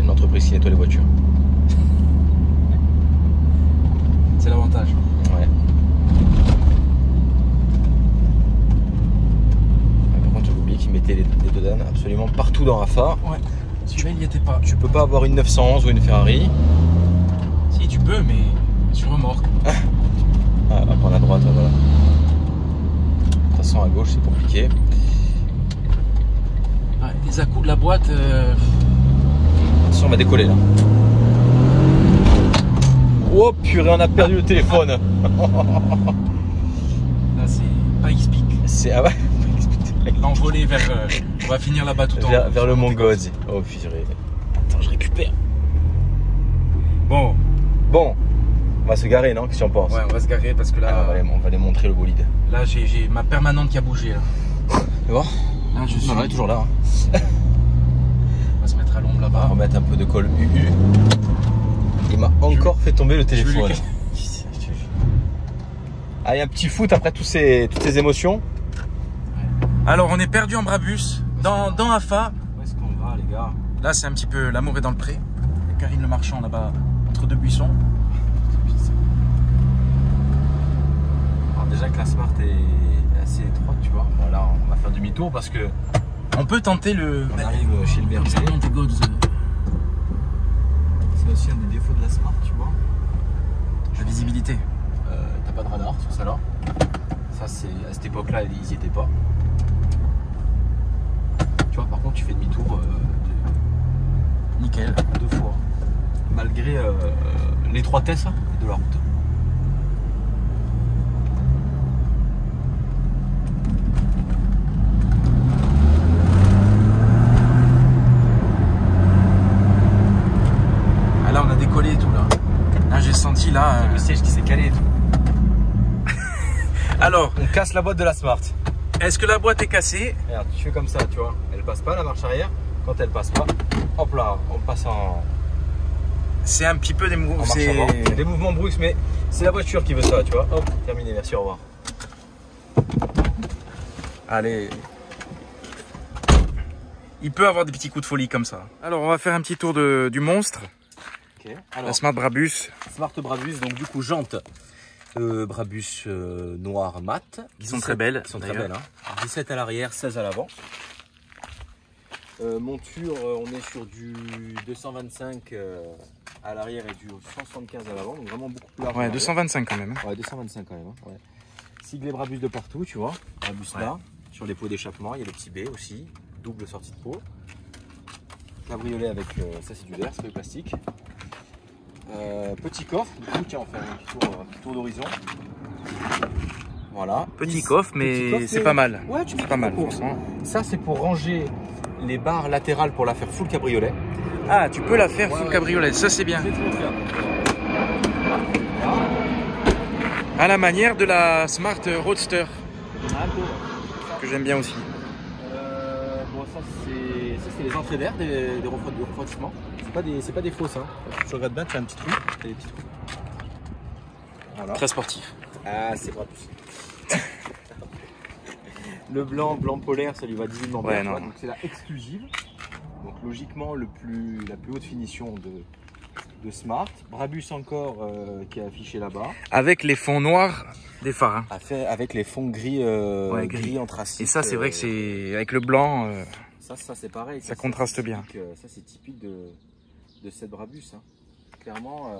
une entreprise qui nettoie les voitures. C'est l'avantage. Ouais. Par contre, j'avais oublié qu'ils mettaient les dodanes absolument partout dans Afa. Ouais. Celui-là, il n'y était pas. Tu peux pas avoir une 911 ou une Ferrari. Si, tu peux, mais sur remorque. On va prendre à droite, voilà. descend à gauche, c'est compliqué. Ouais, les à-coups de la boîte. Attention, on va décoller là. Oh purée, on a perdu le téléphone. Là, c'est pas X-Peak. C'est ah ouais. L'envoler vers. On va finir là-bas tout en haut. Vers le Mont Gods. Oh purée. Attends, je récupère. Bon, Bon, on va se garer, non? Qu'est-ce que tu en penses? ouais, on va se garer parce que là, on va aller montrer le bolide. là j'ai ma permanente qui a bougé. Là, C'est bon? là je suis. Non, on est toujours là. Hein. On va se mettre à l'ombre On va là-bas. remettre un peu de colle UU. Il m'a encore fait tomber le téléphone. Allez, un petit foot après toutes ces émotions. Alors, on est perdu en Brabus, dans AFA. Où est-ce qu'on va, les gars? Là, c'est un petit peu l'amour est dans le pré. Et Karine le marchand là-bas, entre deux buissons. Alors déjà que la Smart est assez étroite, tu vois. Bon, là, on va faire demi-tour parce que On peut tenter le. on arrive chez le berger. C'est aussi un des défauts de la Smart, tu vois. La visibilité. T'as pas de radar sur ça là. Ça, c'est à cette époque-là, ils y étaient pas. Tu vois, par contre, tu fais demi-tour Nickel. 2 fois. Malgré l'étroitesse de la route. Ah, là, on a décollé et tout là. Là, j'ai senti là. Le siège qui s'est calé et tout. Alors, On casse la boîte de la Smart. est-ce que la boîte est cassée? Regarde, tu fais comme ça, tu vois. Elle passe pas la marche arrière. Quand elle passe pas, hop là, on passe en C'est un petit peu des mouvements. marche avant. C'est des mouvements brusques, mais c'est la voiture qui veut ça, tu vois. Hop, terminé, merci, au revoir. Allez. Il peut avoir des petits coups de folie comme ça. Alors, on va faire un petit tour du monstre. Ok. La Alors, Smart Brabus. Smart Brabus, donc du coup, jante Brabus noir mat. Qui sont très belles. Qui sont très d'ailleurs. belles, hein. 17 à l'arrière, 16 à l'avant. Monture, on est sur du 225 à l'arrière et du 175 à l'avant, donc vraiment beaucoup plus large. Ouais, 225 quand même. Ouais, 225 quand même. Hein, ouais. Siglé Brabus de partout, tu vois. Brabus Ouais. là, sur les pots d'échappement, il y a le petit B aussi, double sortie de pot. Cabriolet avec, ça c'est du verre, c'est pas du plastique. Petit coffre, du coup, tiens, on fait un petit tour d'horizon. Voilà. Petit coffre, mais c'est pas mal. Ouais, tu mets C'est pas mal. course. franchement. Ça, c'est pour ranger les barres latérales pour la faire full cabriolet. Ah, tu peux la faire Ouais, full ouais. cabriolet, ça c'est bien. Je vais te montrer après. À la manière de la Smart Roadster, Un peu. que j'aime bien aussi. Bon, ça c'est les entrées d'air des refroidissements. C'est pas des fausses. Hein. Tu regardes bien, tu as un petit trou. T'as des petits trous. Voilà. Très sportif. Ah, c'est Brabus. Le blanc polaire, ça lui va divinement Ouais, bien. non. Donc c'est la exclusive. Donc logiquement la plus haute finition de Smart. Brabus encore qui est affiché là-bas. Avec les fonds noirs des phares. Hein. Avec les fonds gris, gris anthracite. Et ça, c'est vrai que c'est avec le blanc. Ça c'est pareil. Ça contraste c'est bien. typique, ça c'est typique de cette Brabus. Hein. Clairement,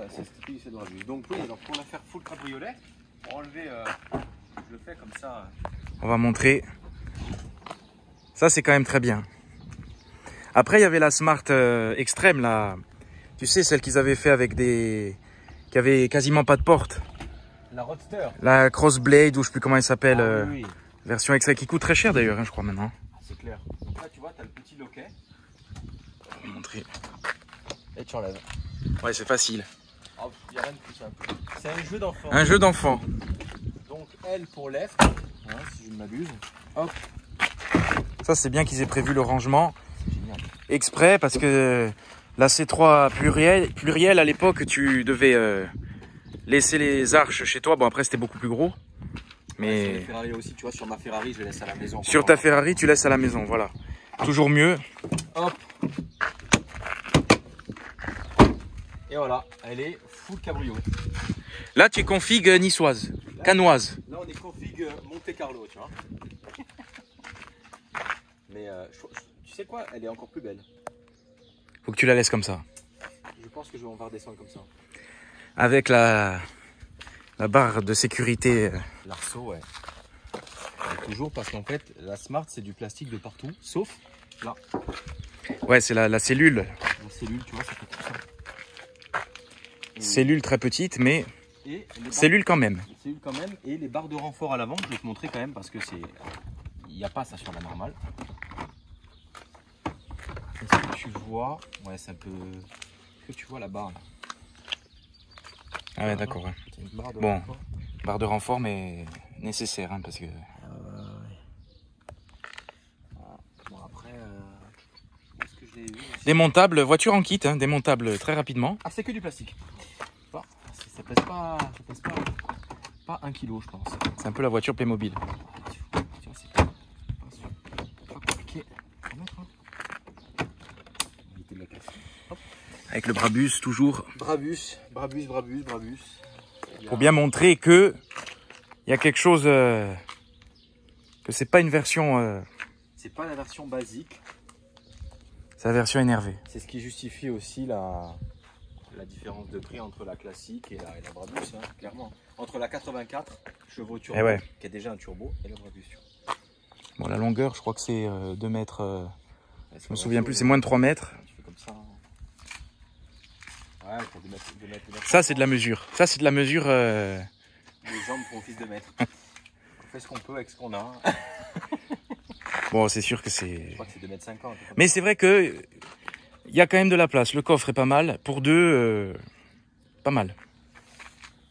c'est typique de cette Brabus. Donc oui, alors pour la faire full cabriolet, pour enlever, je le fais comme ça. On va montrer. Ça, c'est quand même très bien. Après, il y avait la Smart Extrême, là. Tu sais, celle qu'ils avaient fait avec des... qui avait quasiment pas de porte. La Roadster. La Crossblade, ou je sais plus comment elle s'appelle. Ah, oui. Version extrait qui coûte très cher d'ailleurs, hein, je crois maintenant. Ah, c'est clair. Donc là, tu vois, tu as le petit loquet. Je vais montrer. Et tu enlèves. Ouais, c'est facile. Oh, il n'y a rien de plus simple. C'est un jeu d'enfant. Un jeu d'enfant. Donc L pour left, hein, si je ne m'abuse. Hop, Ça, c'est bien qu'ils aient prévu le rangement génial. exprès parce que la C3 pluriel à l'époque, tu devais laisser les arches chez toi. Bon, après, c'était beaucoup plus gros. Ouais, sur les Mais Ferrari aussi, tu vois, sur ma Ferrari, je les laisse à la maison. sur ta Ferrari, tu laisses à la maison. Voilà. Toujours mieux. Hop. Et voilà, elle est full cabrio. Là, tu es config niçoise, canoise. Là, on est config Monte Carlo, tu vois. Mais tu sais quoi, elle est encore plus belle. Faut que tu la laisses comme ça. Je pense que on va redescendre comme ça. Avec la La barre de sécurité. L'arceau, ouais. Et toujours parce qu'en fait, la Smart, c'est du plastique de partout, sauf là. Ouais, c'est la cellule. La cellule, tu vois, ça fait tout ça. Et Cellule très petite, mais et les cellule quand même. cellules quand même. Et les barres de renfort à l'avant, je vais te montrer quand même parce que c'est. Il n'y a pas ça sur la normale. Est-ce que tu vois? Ouais, c'est un peu. Est-ce que tu vois la barre là? Ah ouais, d'accord. Ouais. C'est une barre de Bon. renfort. Barre de renfort, mais nécessaire, hein, parce que... Voilà. Bon, après, est-ce que je l'ai eu aussi? Démontable, voiture en kit, hein, démontable très rapidement. Ah, c'est que du plastique. Bon, ça pèse pas 1 kg, je pense. C'est un peu la voiture Playmobil. Tu vois, c'est pas compliqué à mettre, hein. Éviter de la casser. Hop. Avec le Brabus, toujours. Brabus. Pour bien montrer que il y a quelque chose... que c'est pas une version... C'est pas la version basique. c'est la version énervée. C'est ce qui justifie aussi la différence de prix entre la classique et la Brabus, hein, clairement. Entre la 84 chevaux turbo, ouais. qui est déjà un turbo, et la Brabus. Bon, la longueur, je crois que c'est 2 mètres... Ouais, je me souviens plus, c'est moins de 3 mètres. Tu fais comme ça. Hein. Ouais, t'as 2 mètres. Ça, c'est de la mesure. Ça, c'est de la mesure... Les jambes font office de mètre. On fait ce qu'on peut avec ce qu'on a. Bon, c'est sûr que c'est... Je crois que c'est 2,50 m. Mais c'est vrai que... il y a quand même de la place. Le coffre est pas mal. Pour deux, pas mal.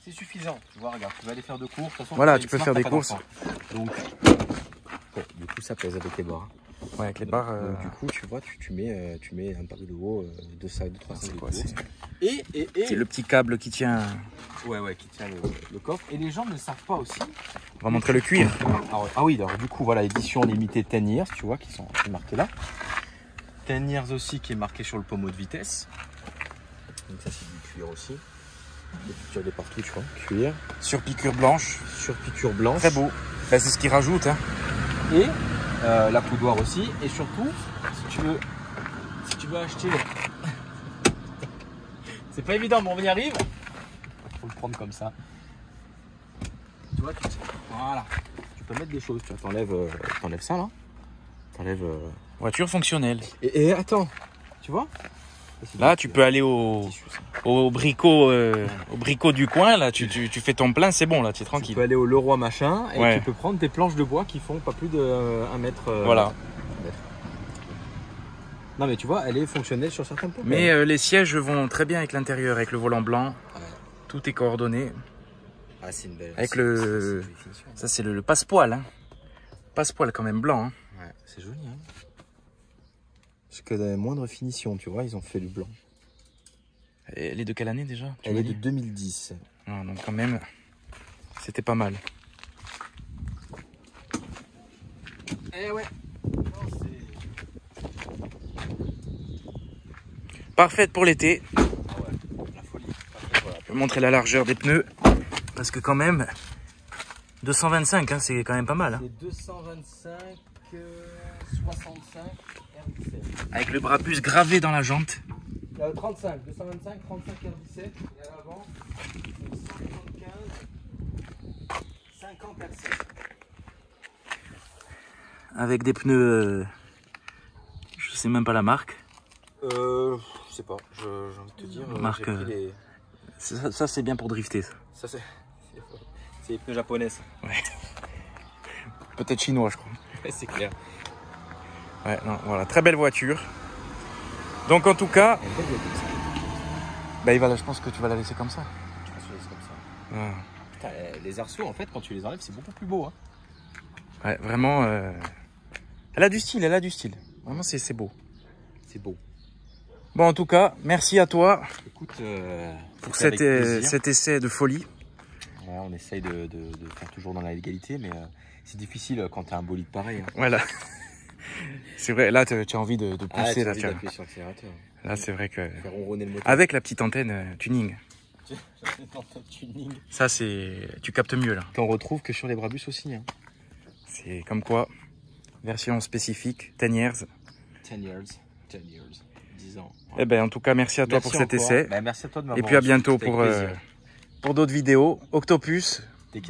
C'est suffisant. Tu vois, regarde, tu vas aller faire de courses. De toute façon, Voilà, tu tu peux faire des courses. Donc, bon, du coup, ça pèse avec les barres. Ouais, avec les barres... Donc, du coup, tu vois, tu mets un pack de haut, 2 sacs, 3 sacs de quoi, courses. c'est Et le petit câble qui tient... ouais, qui tient le coffre. Et les gens ne savent pas aussi. On va montrer le cuir. Ah oui, alors du coup, voilà, édition limitée 10 years, tu vois, qui est marquée là. 10 years aussi, qui est marqué sur le pommeau de vitesse. Donc ça, c'est du cuir aussi. Et tu tires de partout, tu vois, cuir. Sur piqûre blanche. Sur piqûre blanche. Très beau. Ben, c'est ce qu'ils rajoutent. Hein. Et la coudoir aussi. Et surtout, si tu veux acheter... c'est pas évident, mais on y arrive. Faut le prendre comme ça. Tu vois, voilà. Tu peux mettre des choses. Tu vois, t'enlèves ça là. T'enlèves... Voiture fonctionnelle. Et attends, tu vois? Là, tu peux aller au bricot du coin. Là, tu fais ton plein, c'est bon. Là, tu es Tu tranquille. peux aller au Leroy machin et Ouais. tu peux prendre des planches de bois qui font pas plus de 1 mètre. Voilà. Non mais tu vois, elle est fonctionnelle sur certains points. Mais les sièges vont très bien avec l'intérieur, avec le volant blanc. Ouais. Tout est coordonné. Ah, c'est une belle. Avec c'est le... une définition. Ça, c'est le passepoil. Hein. Passepoil quand même blanc. Hein. Ouais, c'est joli. Hein. Parce que dans la moindre finition, tu vois, ils ont fait du blanc. Elle est de quelle année déjà? Elle est de 2010. Ah, donc quand même, c'était pas mal. Eh ouais. Parfaite pour l'été. Ah ouais, la folie. Voilà. Je vais montrer la largeur des pneus. Parce que quand même, 225, hein, c'est quand même pas mal. Hein. C'est 225, 65 R17. Avec le Brabus gravé dans la jante. 35, 225, 35 R17. Et à l'avant, 175, 50 R7. Avec des pneus, je sais même pas la marque. Je sais pas, j'ai envie de te dire. Marque, j'ai pris les... Ça c'est bien pour drifter. Ça. Ça c'est les pneus japonais. Ça. Ouais. Peut-être chinois, je crois. Ouais, c'est clair. Ouais, non, voilà, très belle voiture. Donc en tout cas, bah, je pense que tu vas la laisser comme ça. Je pense que c'est comme ça. Ah. Putain, les arceaux, en fait, quand tu les enlèves, c'est beaucoup plus beau. Hein. Ouais, vraiment, elle a du style, Vraiment, c'est beau. C'est beau. Bon, en tout cas, merci à toi Écoute, pour cet cet essai de folie. Ouais, on essaye de faire toujours dans la légalité, mais c'est difficile quand tu as un bolide pareil. Hein. Voilà. C'est vrai, là, tu as envie de pousser. Ah, Là, tu as envie d'appuyer sur l'accélérateur. là c'est vrai que... Faire ronronner le moteur. Avec la petite antenne tuning. Dans ton tuning. Ça, c'est... Tu captes mieux, là. Qu'on retrouve que sur les Brabus aussi. Hein. C'est comme quoi, version spécifique, 10 years. 10 years. 10 ans. Eh ben, en tout cas, merci à toi pour cet encore. essai. Bah, merci à toi de Et m'avoir puis à reçu. bientôt C'était pour avec plaisir. pour d'autres vidéos. Octopus,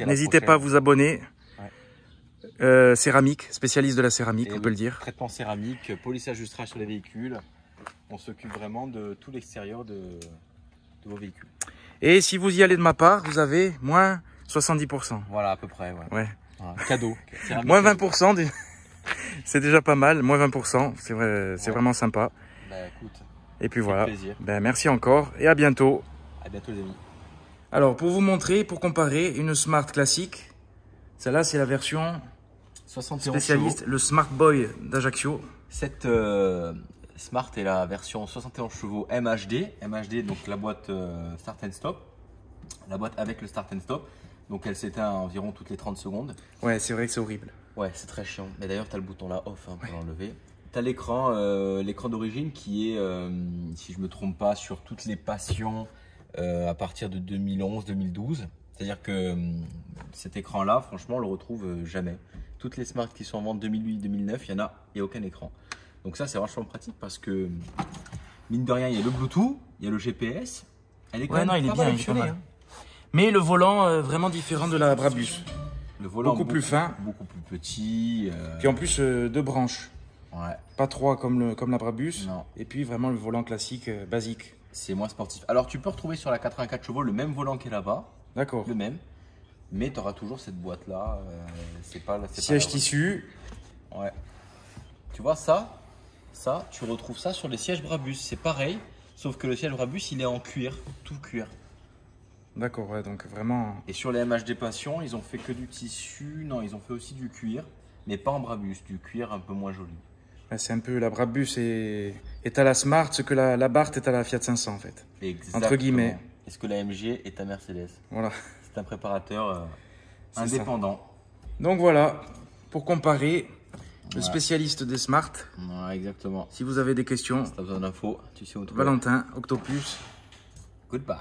n'hésitez pas à vous abonner. Céramique, spécialiste de la céramique, on peut le dire. Traitement céramique, polissage lustrage sur les véhicules. On s'occupe vraiment de tout l'extérieur de vos véhicules. Et si vous y allez de ma part, vous avez moins 70%. Voilà, à peu près. Ouais. Ouais. Voilà, cadeau. Moins 20%, c'est déjà pas mal. Moins 20%, c'est vrai, c'est vraiment sympa. Bah, écoute, et puis voilà. Plaisir. Ben, merci encore et à bientôt. À bientôt les amis. Alors pour vous montrer, pour comparer une Smart classique, celle-là c'est la version 71 spécialiste, chevaux. le Smart Boy d'Ajaccio. Cette Smart est la version 71 chevaux MHD. MHD, donc la boîte Start and Stop. La boîte avec le Start and Stop. Donc elle s'éteint environ toutes les 30 secondes. Ouais, c'est vrai que c'est horrible. Ouais, c'est très chiant. Mais d'ailleurs, tu as le bouton là off pour l'enlever. Tu as l'écran d'origine qui est, si je me trompe pas, sur toutes les passions à partir de 2011-2012. C'est-à-dire que cet écran-là, franchement, on le retrouve jamais. Toutes les Smart qui sont en vente 2008-2009, il n'y a aucun écran. Donc ça, c'est vachement pratique parce que, mine de rien, il y a le Bluetooth, il y a le GPS. Elle est quand même il est pas bien, mal il est pas mal. hein. Mais le volant, vraiment différent de la Brabus. Le volant beaucoup plus fin. Beaucoup plus petit. Puis en plus, 2 branches. Ouais. Pas 3 comme la Brabus. Non. Et puis vraiment le volant classique, basique. C'est moins sportif. Alors tu peux retrouver sur la 84 chevaux le même volant qui est là-bas. D'accord. Le même. Mais tu auras toujours cette boîte-là. C'est pas siège tissu. Ouais. Tu vois ça, tu retrouves ça sur les sièges Brabus. C'est pareil, sauf que le siège Brabus, il est en cuir, tout cuir. D'accord, ouais, donc vraiment. Et sur les MHD Passion, ils ont fait que du tissu. Non, ils ont fait aussi du cuir, mais pas en Brabus, du cuir un peu moins joli. Ouais, c'est un peu la Brabus est à la Smart, ce que la Bart est à la Fiat 500 en fait. Exactement. Entre guillemets. Et ce que la MG est à Mercedes. Voilà. C'est un préparateur indépendant. Ça. Donc voilà, pour comparer, le spécialiste des Smart. Ouais, exactement. Si vous avez des questions, si tu as besoin d'infos, tu sais où trouver. Valentin, Octopus. Goodbye.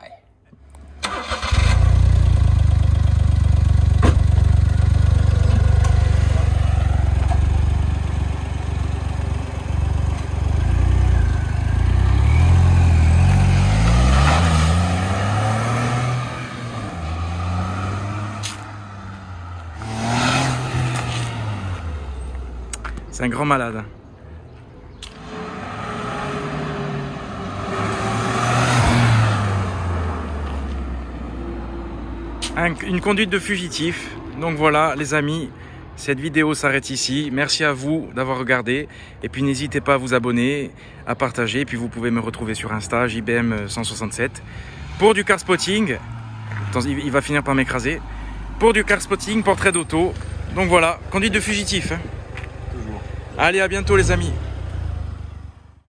C'est un grand malade. Une conduite de fugitif. Donc voilà les amis, cette vidéo s'arrête ici. Merci à vous d'avoir regardé. Et puis n'hésitez pas à vous abonner, à partager. Et puis vous pouvez me retrouver sur Insta, JBM 167. Pour du car spotting, il va finir par m'écraser. Pour du car spotting, portrait d'auto. Donc voilà, conduite de fugitif. Hein. Toujours. Allez, à bientôt les amis.